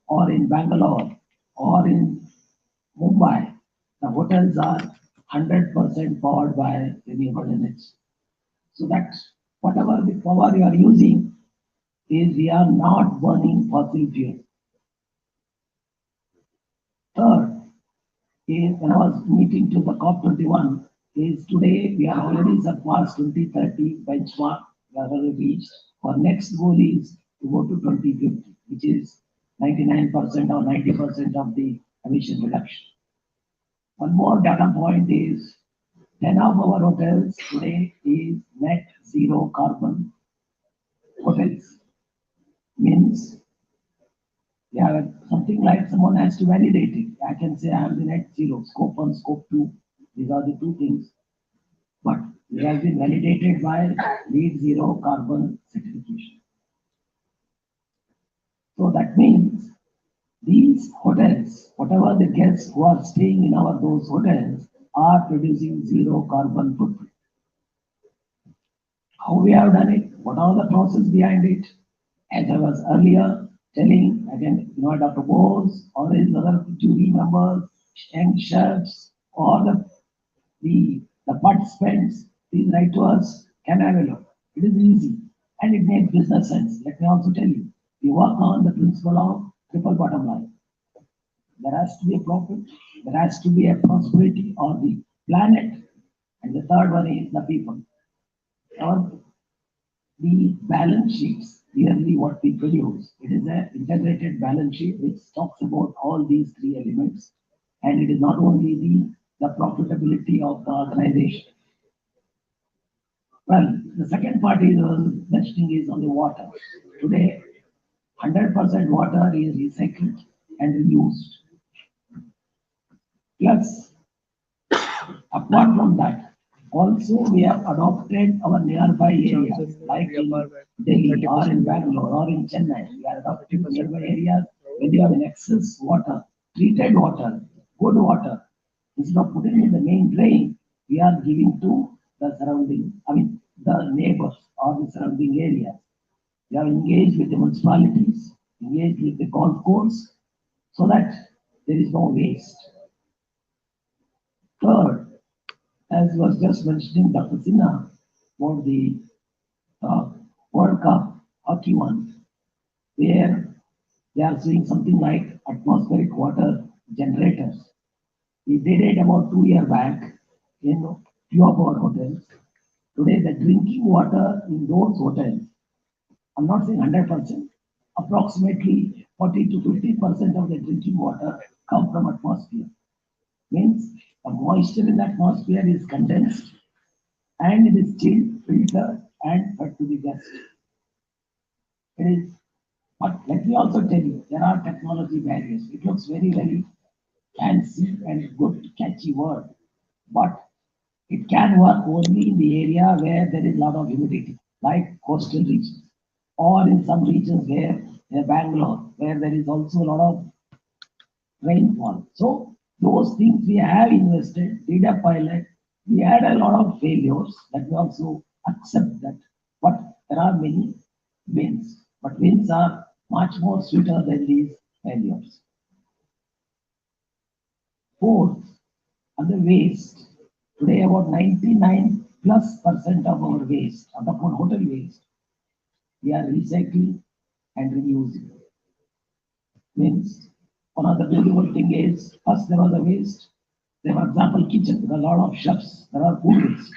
or in Bangalore, or in Mumbai, the hotels are 100% powered by renewable energy. So that whatever the power you are using is we are not burning fossil fuel. Third is when I was meeting to the COP21 is today we are already surpassed 2030 benchmark we have already reached. Our next goal is to go to 2050, which is 99% or 90% of the emission reduction. One more data point is 10 of our hotels today is net zero carbon hotels. Means We have something like someone has to validate it. I can say I am the net zero, scope 1, scope 2. These are the two things. But it has been validated by net zero carbon certification. So that means these hotels, whatever the guests who are staying in our those hotels are producing zero carbon footprint. How we have done it? What are the process behind it? As I was earlier telling, again, Dr. Bose or his other jury members, young chefs, or the participants, please write to us, can I have a look? It is easy and it makes business sense. Let me also tell you, we work on the principle of triple bottom line. There has to be a profit, there has to be a prosperity of the planet, and the third one is the people. Or the balance sheets, clearly what we produce, it is an integrated balance sheet which talks about all these three elements, and it is not only the profitability of the organization. Well, the second part is mentioning is on the water. Today, 100% water is recycled and reused. Plus, apart from that, also we have adopted our nearby areas like in Delhi or in Bangalore or in Chennai. We are adopting nearby areas where they have an excess water, treated water, good water. Instead of putting in the main drain, we are giving to the surrounding, the neighbors or the surrounding areas. We are engaged with the municipalities, engaged with the golf course, so that there is no waste. Third, as was just mentioning Dr. Sinha about the World Cup hockey one, where they are doing something like atmospheric water generators. We did it about 2 years back in few of our hotels. Today, the drinking water in those hotels, I'm not saying 100%, approximately 40 to 50% of the drinking water come from atmosphere. Means the moisture in the atmosphere is condensed and it is chilled, filtered, and fed to the guest. It is, but let me also tell you, there are technology barriers. It looks very, very fancy and good, catchy word, but it can work only in the area where there is a lot of humidity, like coastal regions, or in some regions where, in Bangalore, where there is also a lot of rainfall. So those things we have invested, did a pilot, we had a lot of failures, that we also accept that. But there are many wins, but wins are much more sweeter than these failures. Fourth, other waste. Today about 99 plus % of our waste, of the hotel waste, we are recycling and reusing. Means one of the beautiful thing is, first there was a waste. Say for example, kitchen, there are a lot of chefs, there are food waste.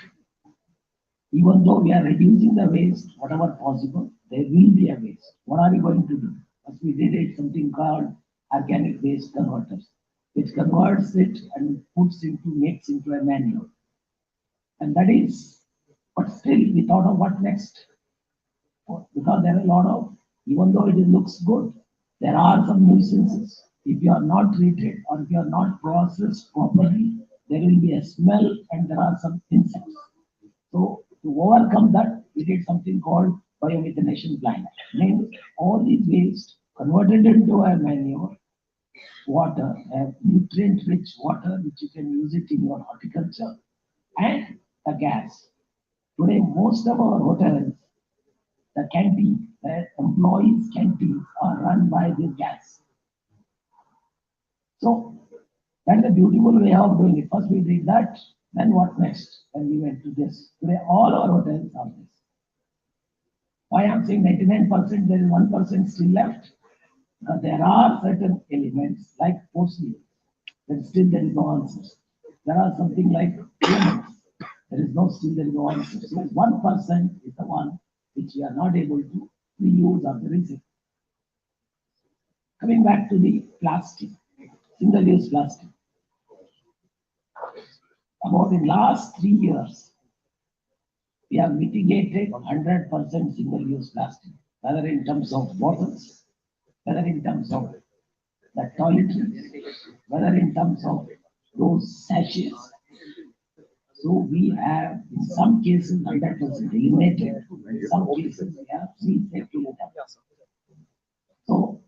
Even though we are reducing the waste, whatever possible, there will be a waste. What are we going to do? As we did it, something called organic waste converters, which converts it and makes into a manure. And that is, but still we thought of what next? Because there are a lot of, even though it looks good, there are some nuisances. If you are not treated or if you are not processed properly, there will be a smell and there are some insects. So to overcome that, we did something called biomethanation plant. Means all these waste converted into a manure, water, a nutrient-rich water, which you can use it in your horticulture, and the gas. Today, most of our hotels, the canteen, the employees' canteens are run by this gas. So that's a beautiful way of doing it. First we did that, then what next? Then we went to this. Today all our hotels are this. Why I'm saying 99%, there is 1% still left. There are certain elements like porcelain, that still there is no answer. There are something like humans. There is no answer. So 1% is the one which we are not able to reuse or the recycle. Coming back to the plastic, single-use plastic. About the last 3 years, we have mitigated 100% single-use plastic, whether in terms of bottles, whether in terms of the toiletries, whether in terms of those sachets. So we have, in some cases, 100% eliminated. In some cases, we have safety. So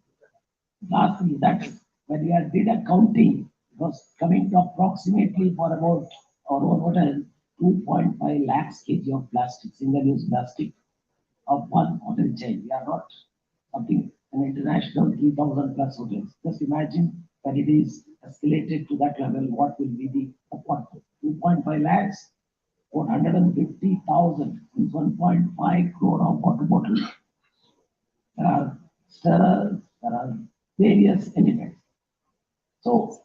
lastly, that's when we did a counting, it was coming to approximately for about or 2.5 lakhs kg of plastic, single-use plastic of one hotel chain. We are not something an international 3,000 plus hotels. Just imagine when it is escalated to that level, what will be the 2.5 lakhs, 450,000 is 1.5 crore of water bottles. There are stirrers, there are various elements. So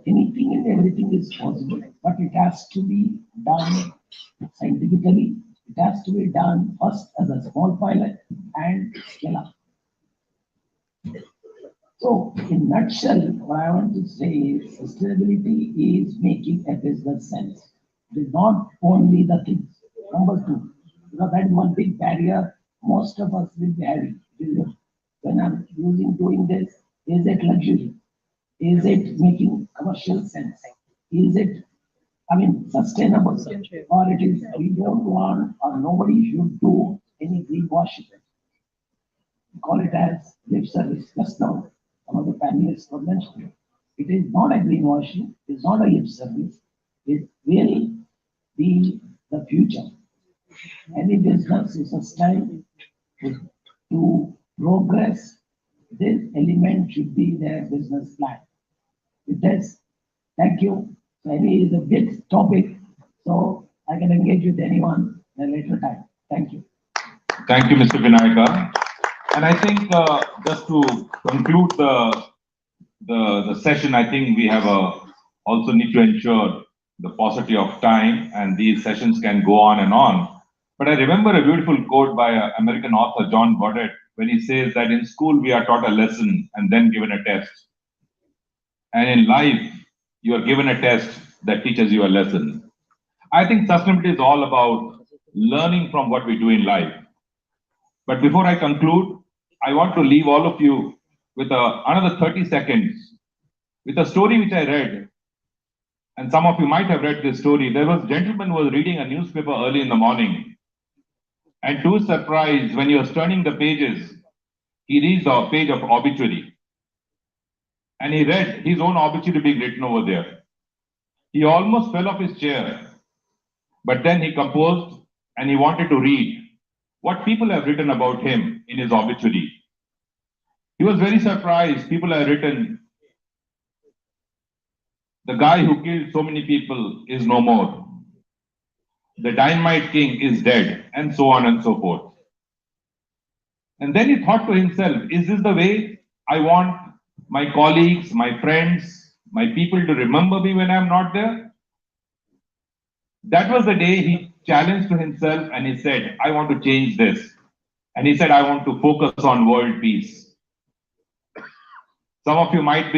anything and everything is possible, but it has to be done scientifically. It has to be done first as a small pilot and scale up. So in nutshell, what I want to say is sustainability is making a business sense. It is not only the things. Number two, because that is one big barrier most of us will be having. When I'm doing this, is it luxury? Is it making commercial sense? Is it, sustainable? Or it is, we don't want, or nobody should do any greenwashing. Call it as lip service. Just now, some of the panelists were mentioning. It is not a greenwashing, it is not a lip service, it will be the future. Any business is sustain to progress. This element should be their business plan. With this, thank you. Maybe it's a big topic, so I can engage with anyone at a later time. Thank you. Thank you, Mr. Vinayaka. And I think just to conclude the session, I think we have also need to ensure the paucity of time, and these sessions can go on and on. But I remember a beautiful quote by American author John Goddard when he says that in school we are taught a lesson and then given a test. And in life, you are given a test that teaches you a lesson. I think sustainability is all about learning from what we do in life. But before I conclude, I want to leave all of you with another 30 seconds with a story which I read. And some of you might have read this story. There was a gentleman who was reading a newspaper early in the morning. And to his surprise, when he was turning the pages, he reads a page of obituary. And he read his own obituary being written over there. He almost fell off his chair. But then he composed and he wanted to read what people have written about him in his obituary. He was very surprised. People have written, the guy who killed so many people is no more. The dynamite king is dead, and so on and so forth. And then he thought to himself, is this the way I want my colleagues, my friends, my people to remember me when I'm not there? That was the day he challenged to himself and he said, I want to change this. And he said, I want to focus on world peace. Some of you might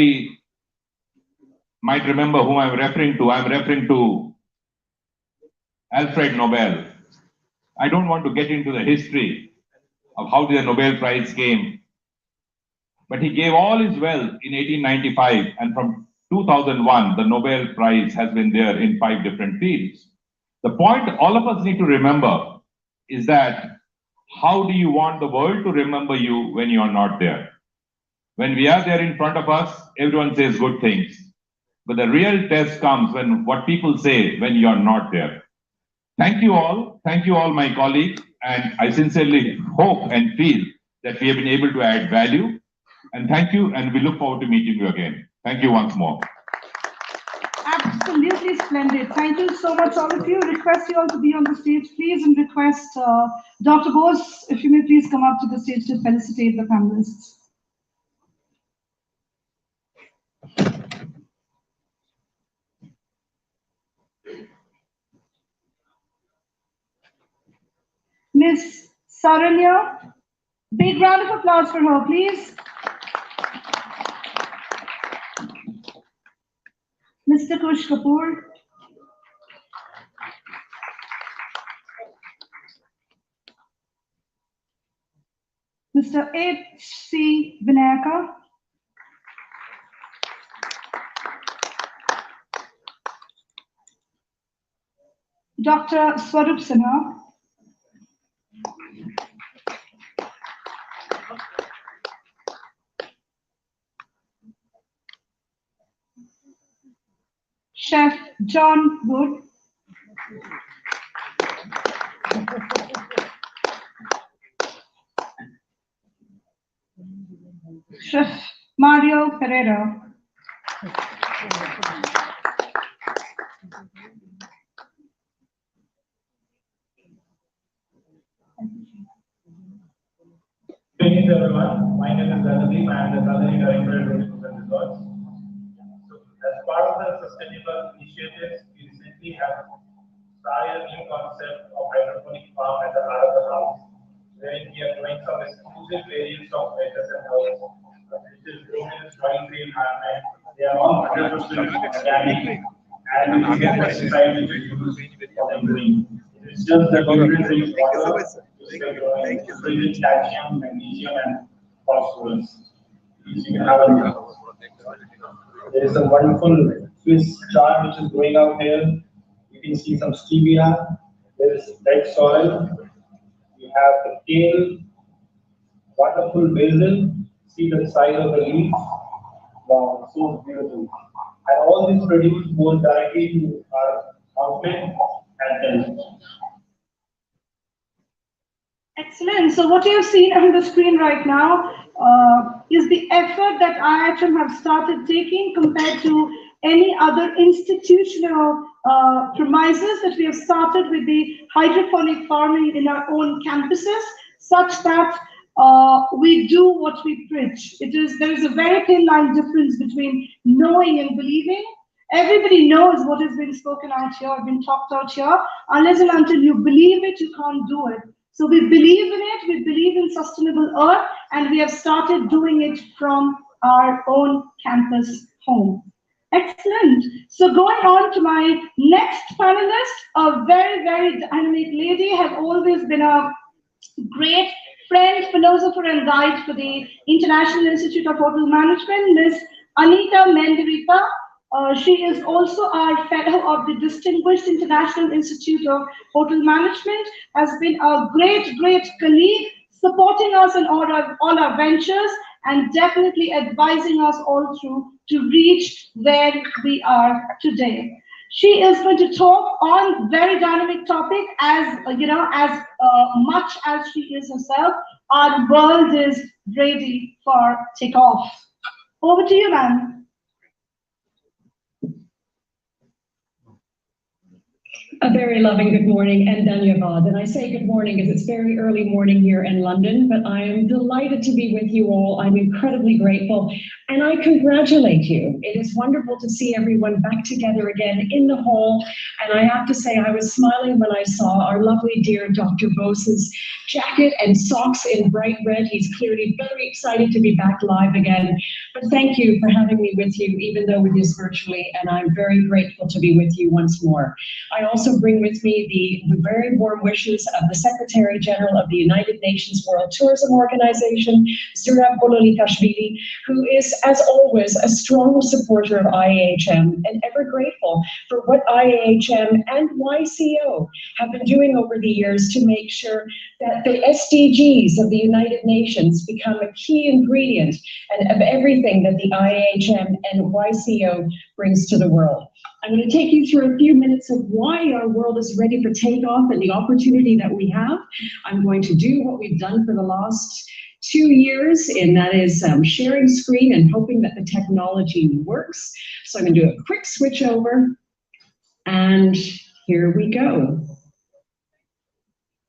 remember whom I'm referring to. I'm referring to Alfred Nobel. I don't want to get into the history of how the Nobel Prize came. But he gave all his wealth in 1895, and from 2001, the Nobel Prize has been there in 5 different fields. The point all of us need to remember is that how do you want the world to remember you when you are not there? When we are there in front of us, everyone says good things. But the real test comes when what people say when you are not there. Thank you all, my colleagues, and I sincerely hope and feel that we have been able to add value. And thank you, and we look forward to meeting you again. Thank you once more. Absolutely splendid. Thank you so much, all of you. Request you all to be on the stage, please, and request Dr. Bose, if you may please come up to the stage to felicitate the panelists. Miss Saranya, big round of applause for her, please. Mr. Kush Kapoor. Mr. H.C. Vinayaka. Dr. Swarup Sinha. Chef John Wood. Chef Mario Pereira. Greetings everyone. My name is Ranadeep. I am the Culinary Director at Hotels and Resorts. So, as part of the sustainable initiatives, we recently have started a new concept of hydroponic farm at the heart of the house, wherein we are growing some exclusive variants of lettuce and herbs, which is grown in a soil-free environment. They are all 100% organic and we get pesticide which is used for them growing. It's just the nutrient-rich water which they are growing, rich in calcium, magnesium, and phosphorus. You can have a look. There is a wonderful Swiss chard which is growing out here. You can see some stevia. There is red sorrel. You have the kale, wonderful basil. See the size of the leaves. Wow, so beautiful. And all these produced goes directly to our outlet and then. Excellent. So what you have seen on the screen right now is the effort that IIHM have started taking compared to any other institutional premises that we have started with the hydroponic farming in our own campuses, such that we do what we preach. There is a very thin line difference between knowing and believing. Everybody knows what has been spoken out here, been talked out here. Unless and until you believe it, you can't do it. So we believe in it, we believe in sustainable earth, and we have started doing it from our own campus home. Excellent. So going on to my next panelist, a very, very dynamic lady, has always been a great friend, philosopher, and guide for the International Institute of Hotel Management, Ms. Anita Menderita. She is also our fellow of the Distinguished International Institute of Hotel Management, has been a great, great colleague, supporting us in all our ventures, and definitely advising us all through to reach where we are today. She is going to talk on very dynamic topic, as much as she is herself. Our world is ready for takeoff. Over to you, ma'am. A very loving good morning and Dhanyavad. And I say good morning because it's very early morning here in London, but I am delighted to be with you all. I'm incredibly grateful and I congratulate you. It is wonderful to see everyone back together again in the hall. And I have to say, I was smiling when I saw our lovely dear Dr. Bose's jacket and socks in bright red. He's clearly very excited to be back live again. But thank you for having me with you, even though it is virtually, and I'm very grateful to be with you once more. I also bring with me the very warm wishes of the Secretary General of the United Nations World Tourism Organization, Zurab Bololikashvili, who is, as always, a strong supporter of IIHM and ever grateful for what IIHM and YCO have been doing over the years to make sure that the SDGs of the United Nations become a key ingredient and of everything that the IIHM and YCO brings to the world. I'm going to take you through a few minutes of why our world is ready for takeoff and the opportunity that we have. I'm going to do what we've done for the last 2 years, and that is sharing screen and hoping that the technology works. So I'm going to do a quick switch over, and here we go.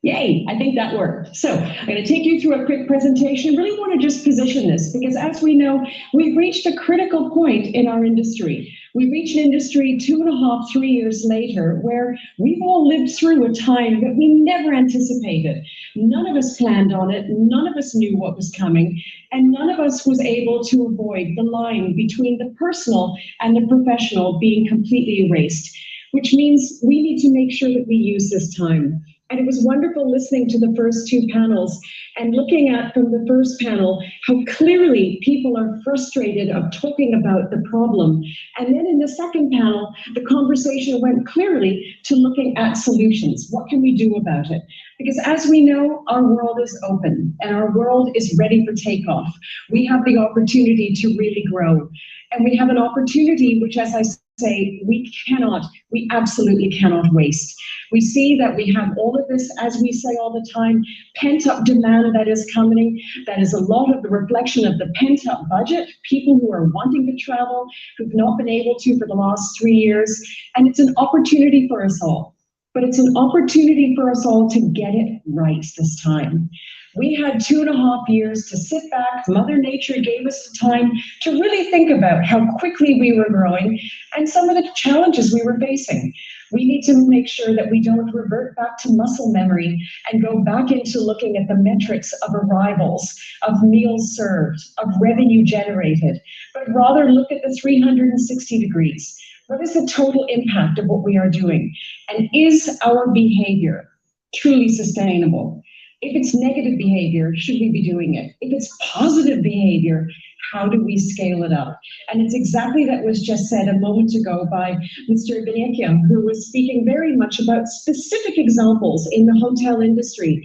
Yay, I think that worked. So I'm going to take you through a quick presentation. I really want to just position this because, as we know, we've reached a critical point in our industry. We've reached an industry 2.5, 3 years later where we've all lived through a time that we never anticipated. None of us planned on it. None of us knew what was coming. And none of us was able to avoid the line between the personal and the professional being completely erased, which means we need to make sure that we use this time. And it was wonderful listening to the first two panels and looking at from the first panel how clearly people are frustrated of talking about the problem. And then in the second panel, the conversation went clearly to looking at solutions. What can we do about it? Because as we know, our world is open and our world is ready for takeoff. We have the opportunity to really grow. And we have an opportunity, which, as I say, we absolutely cannot waste. We see that we have all of this, as we say all the time, pent-up demand that is coming. That is a lot of the reflection of the pent-up budget, people who are wanting to travel, who've not been able to for the last 3 years. And it's an opportunity for us all. But it's an opportunity for us all to get it right this time. We had 2.5 years to sit back. Mother Nature gave us the time to really think about how quickly we were growing and some of the challenges we were facing. We need to make sure that we don't revert back to muscle memory and go back into looking at the metrics of arrivals, of meals served, of revenue generated, but rather look at the 360 degrees. What is the total impact of what we are doing? And is our behavior truly sustainable? If it's negative behavior, should we be doing it? If it's positive behavior, how do we scale it up? And it's exactly that was just said a moment ago by Mr. Benekia, who was speaking very much about specific examples in the hotel industry,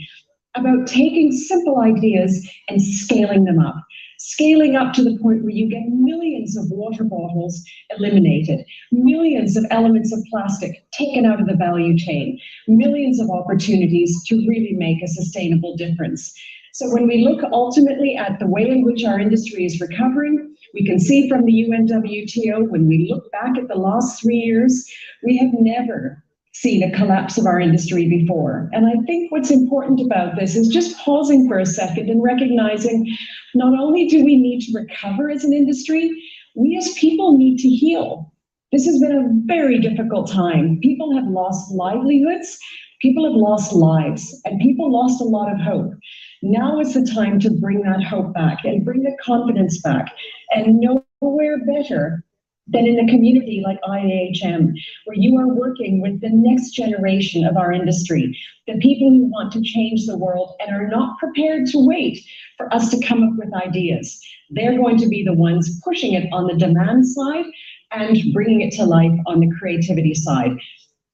about taking simple ideas and scaling them up. Scaling up to the point where you get millions of water bottles eliminated, millions of elements of plastic taken out of the value chain, millions of opportunities to really make a sustainable difference. So when we look ultimately at the way in which our industry is recovering, we can see from the UNWTO, when we look back at the last 3 years, we have never seen a collapse of our industry before. And I think what's important about this is just pausing for a second and recognizing not only do we need to recover as an industry, we as people need to heal. This has been a very difficult time. People have lost livelihoods, people have lost lives, and people lost a lot of hope. Now is the time to bring that hope back and bring the confidence back, and nowhere better than in a community like Iihm, where you are working with the next generation of our industry, the people who want to change the world and are not prepared to wait for us to come up with ideas. They're going to be the ones pushing it on the demand side and bringing it to life on the creativity side.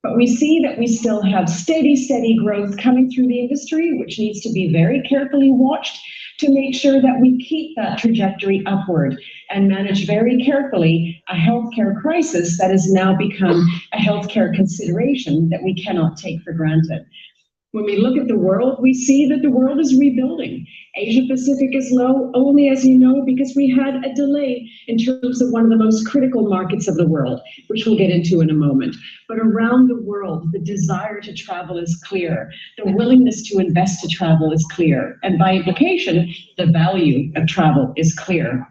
But we see that we still have steady growth coming through the industry, which needs to be very carefully watched to make sure that we keep that trajectory upward and manage very carefully a healthcare crisis that has now become a healthcare consideration that we cannot take for granted. When we look at the world, we see that the world is rebuilding. Asia Pacific is low only, as you know, because we had a delay in terms of one of the most critical markets of the world, which we'll get into in a moment. But around the world, the desire to travel is clear. The willingness to invest to travel is clear. And by implication, the value of travel is clear.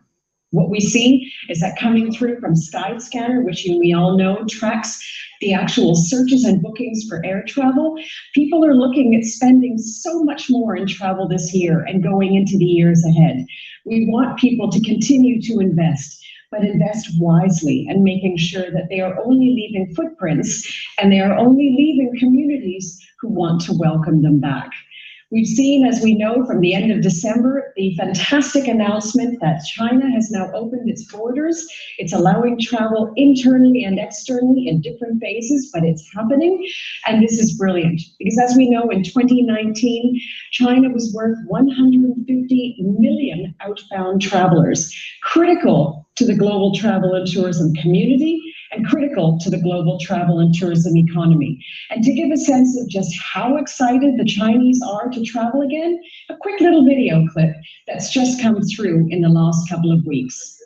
What we see is that coming through from Skyscanner, which we all know tracks the actual searches and bookings for air travel, people are looking at spending so much more in travel this year and going into the years ahead. We want people to continue to invest, but invest wisely and making sure that they are only leaving footprints and they are only leaving communities who want to welcome them back. We've seen, as we know, from the end of December, the fantastic announcement that China has now opened its borders. It's allowing travel internally and externally in different phases, but it's happening. And this is brilliant because, as we know, in 2019, China was worth 150 million outbound travelers, critical to the global travel and tourism community, and critical to the global travel and tourism economy. And to give a sense of just how excited the Chinese are to travel again, a quick little video clip that's just come through in the last couple of weeks.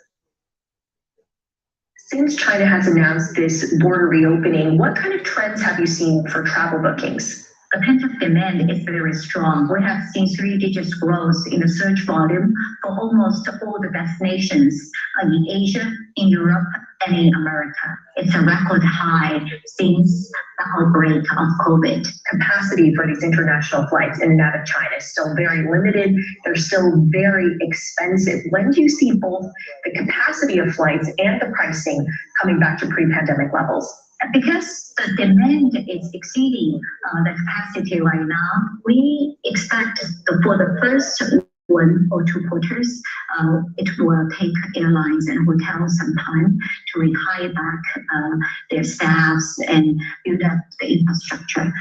Since China has announced this border reopening, what kind of trends have you seen for travel bookings? The pent-up demand is very strong. We have seen 3-digit growth in the search volume for almost all the destinations in Asia, in Europe, and in America. It's a record high since the outbreak of COVID. Capacity for these international flights in and out of China is still very limited. They're still very expensive. When do you see both the capacity of flights and the pricing coming back to pre-pandemic levels? Because the demand is exceeding the capacity right now. We expect for the first 1 or 2 quarters, it will take airlines and hotels some time to rehire back their staffs and build up the infrastructure.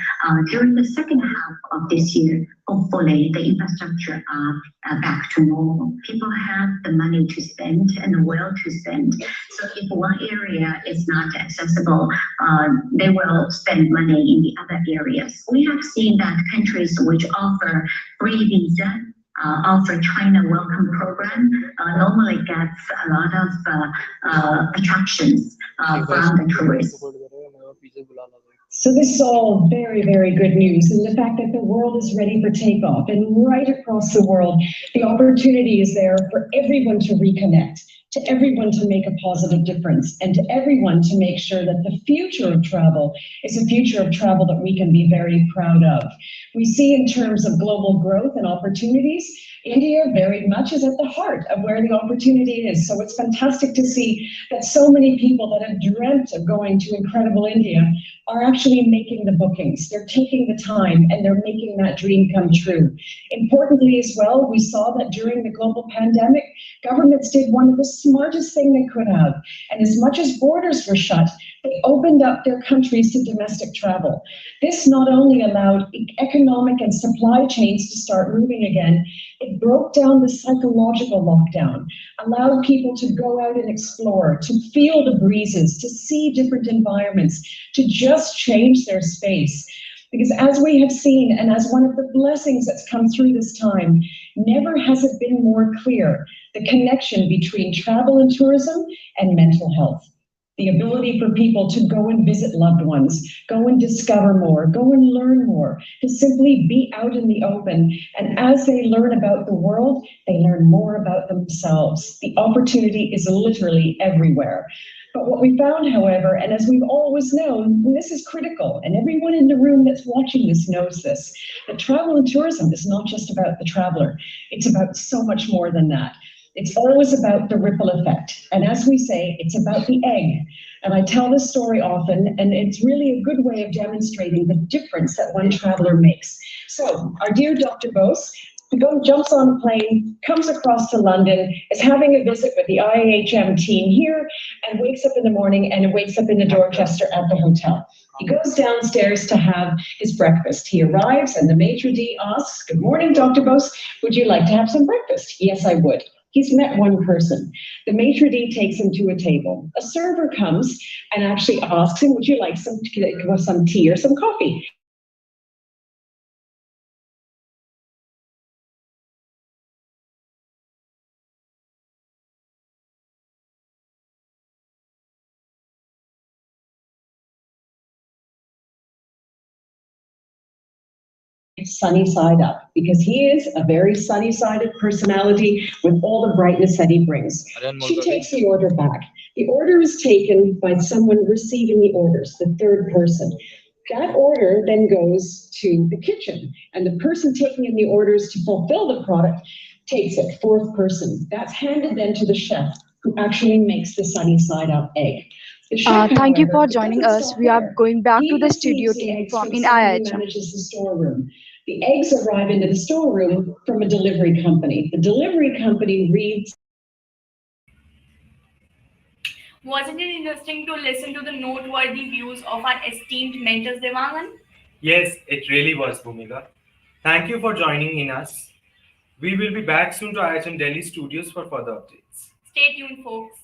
During the second half of this year, hopefully the infrastructure are back to normal. People have the money to spend and the will to spend. So if one area is not accessible, they will spend money in the other areas. We have seen that countries which offer free visa, offer China Welcome Program, normally gets a lot of attractions from the tourists. So this is all very, very good news. And the fact that the world is ready for takeoff, and right across the world, the opportunity is there for everyone to reconnect, to everyone to make a positive difference, and to everyone to make sure that the future of travel is a future of travel that we can be very proud of. We see in terms of global growth and opportunities, India very much is at the heart of where the opportunity is. So it's fantastic to see that so many people that have dreamt of going to incredible India are actually making the bookings. They're taking the time and they're making that dream come true. Importantly as well, we saw that during the global pandemic, governments did one of the smartest things they could have. And as much as borders were shut, they opened up their countries to domestic travel. This not only allowed economic and supply chains to start moving again, it broke down the psychological lockdown, allowed people to go out and explore, to feel the breezes, to see different environments, to just change their space. Because as we have seen, and as one of the blessings that's come through this time, never has it been more clear, the connection between travel and tourism and mental health. The ability for people to go and visit loved ones, go and discover more, go and learn more, to simply be out in the open. And as they learn about the world, they learn more about themselves. The opportunity is literally everywhere. But what we found, however, and as we've always known, and this is critical, and everyone in the room that's watching this knows this, that travel and tourism is not just about the traveler. It's about so much more than that. It's always about the ripple effect. And as we say, it's about the egg. And I tell this story often, and it's really a good way of demonstrating the difference that one traveler makes. So our dear Dr. Bose jumps on a plane, comes across to London, is having a visit with the Iihm team here, and wakes up in the morning and wakes up in the Dorchester at the hotel. He goes downstairs to have his breakfast. He arrives and the maitre d' asks, "Good morning, Dr. Bose. Would you like to have some breakfast?" "Yes, I would." He's met one person. The maitre d' takes him to a table. A server comes and actually asks him, "Would you like some tea or some coffee?" Sunny side up, because he is a very sunny-sided personality with all the brightness that he brings. She takes the order back. The order is taken by someone receiving the orders, the third person. That order then goes to the kitchen, and the person taking in the orders to fulfill the product takes it, fourth person. That's handed then to the chef, who actually makes the sunny side up egg. Thank you for joining us. We are going back to the studio team from in IIHM. Manages the storeroom. The eggs arrive into the storeroom from a delivery company. The delivery company reads. Wasn't it interesting to listen to the noteworthy views of our esteemed mentors, Devangan? Yes, it really was, Bhumika. Thank you for joining in us. We will be back soon to IIHM Delhi studios for further updates. Stay tuned, folks.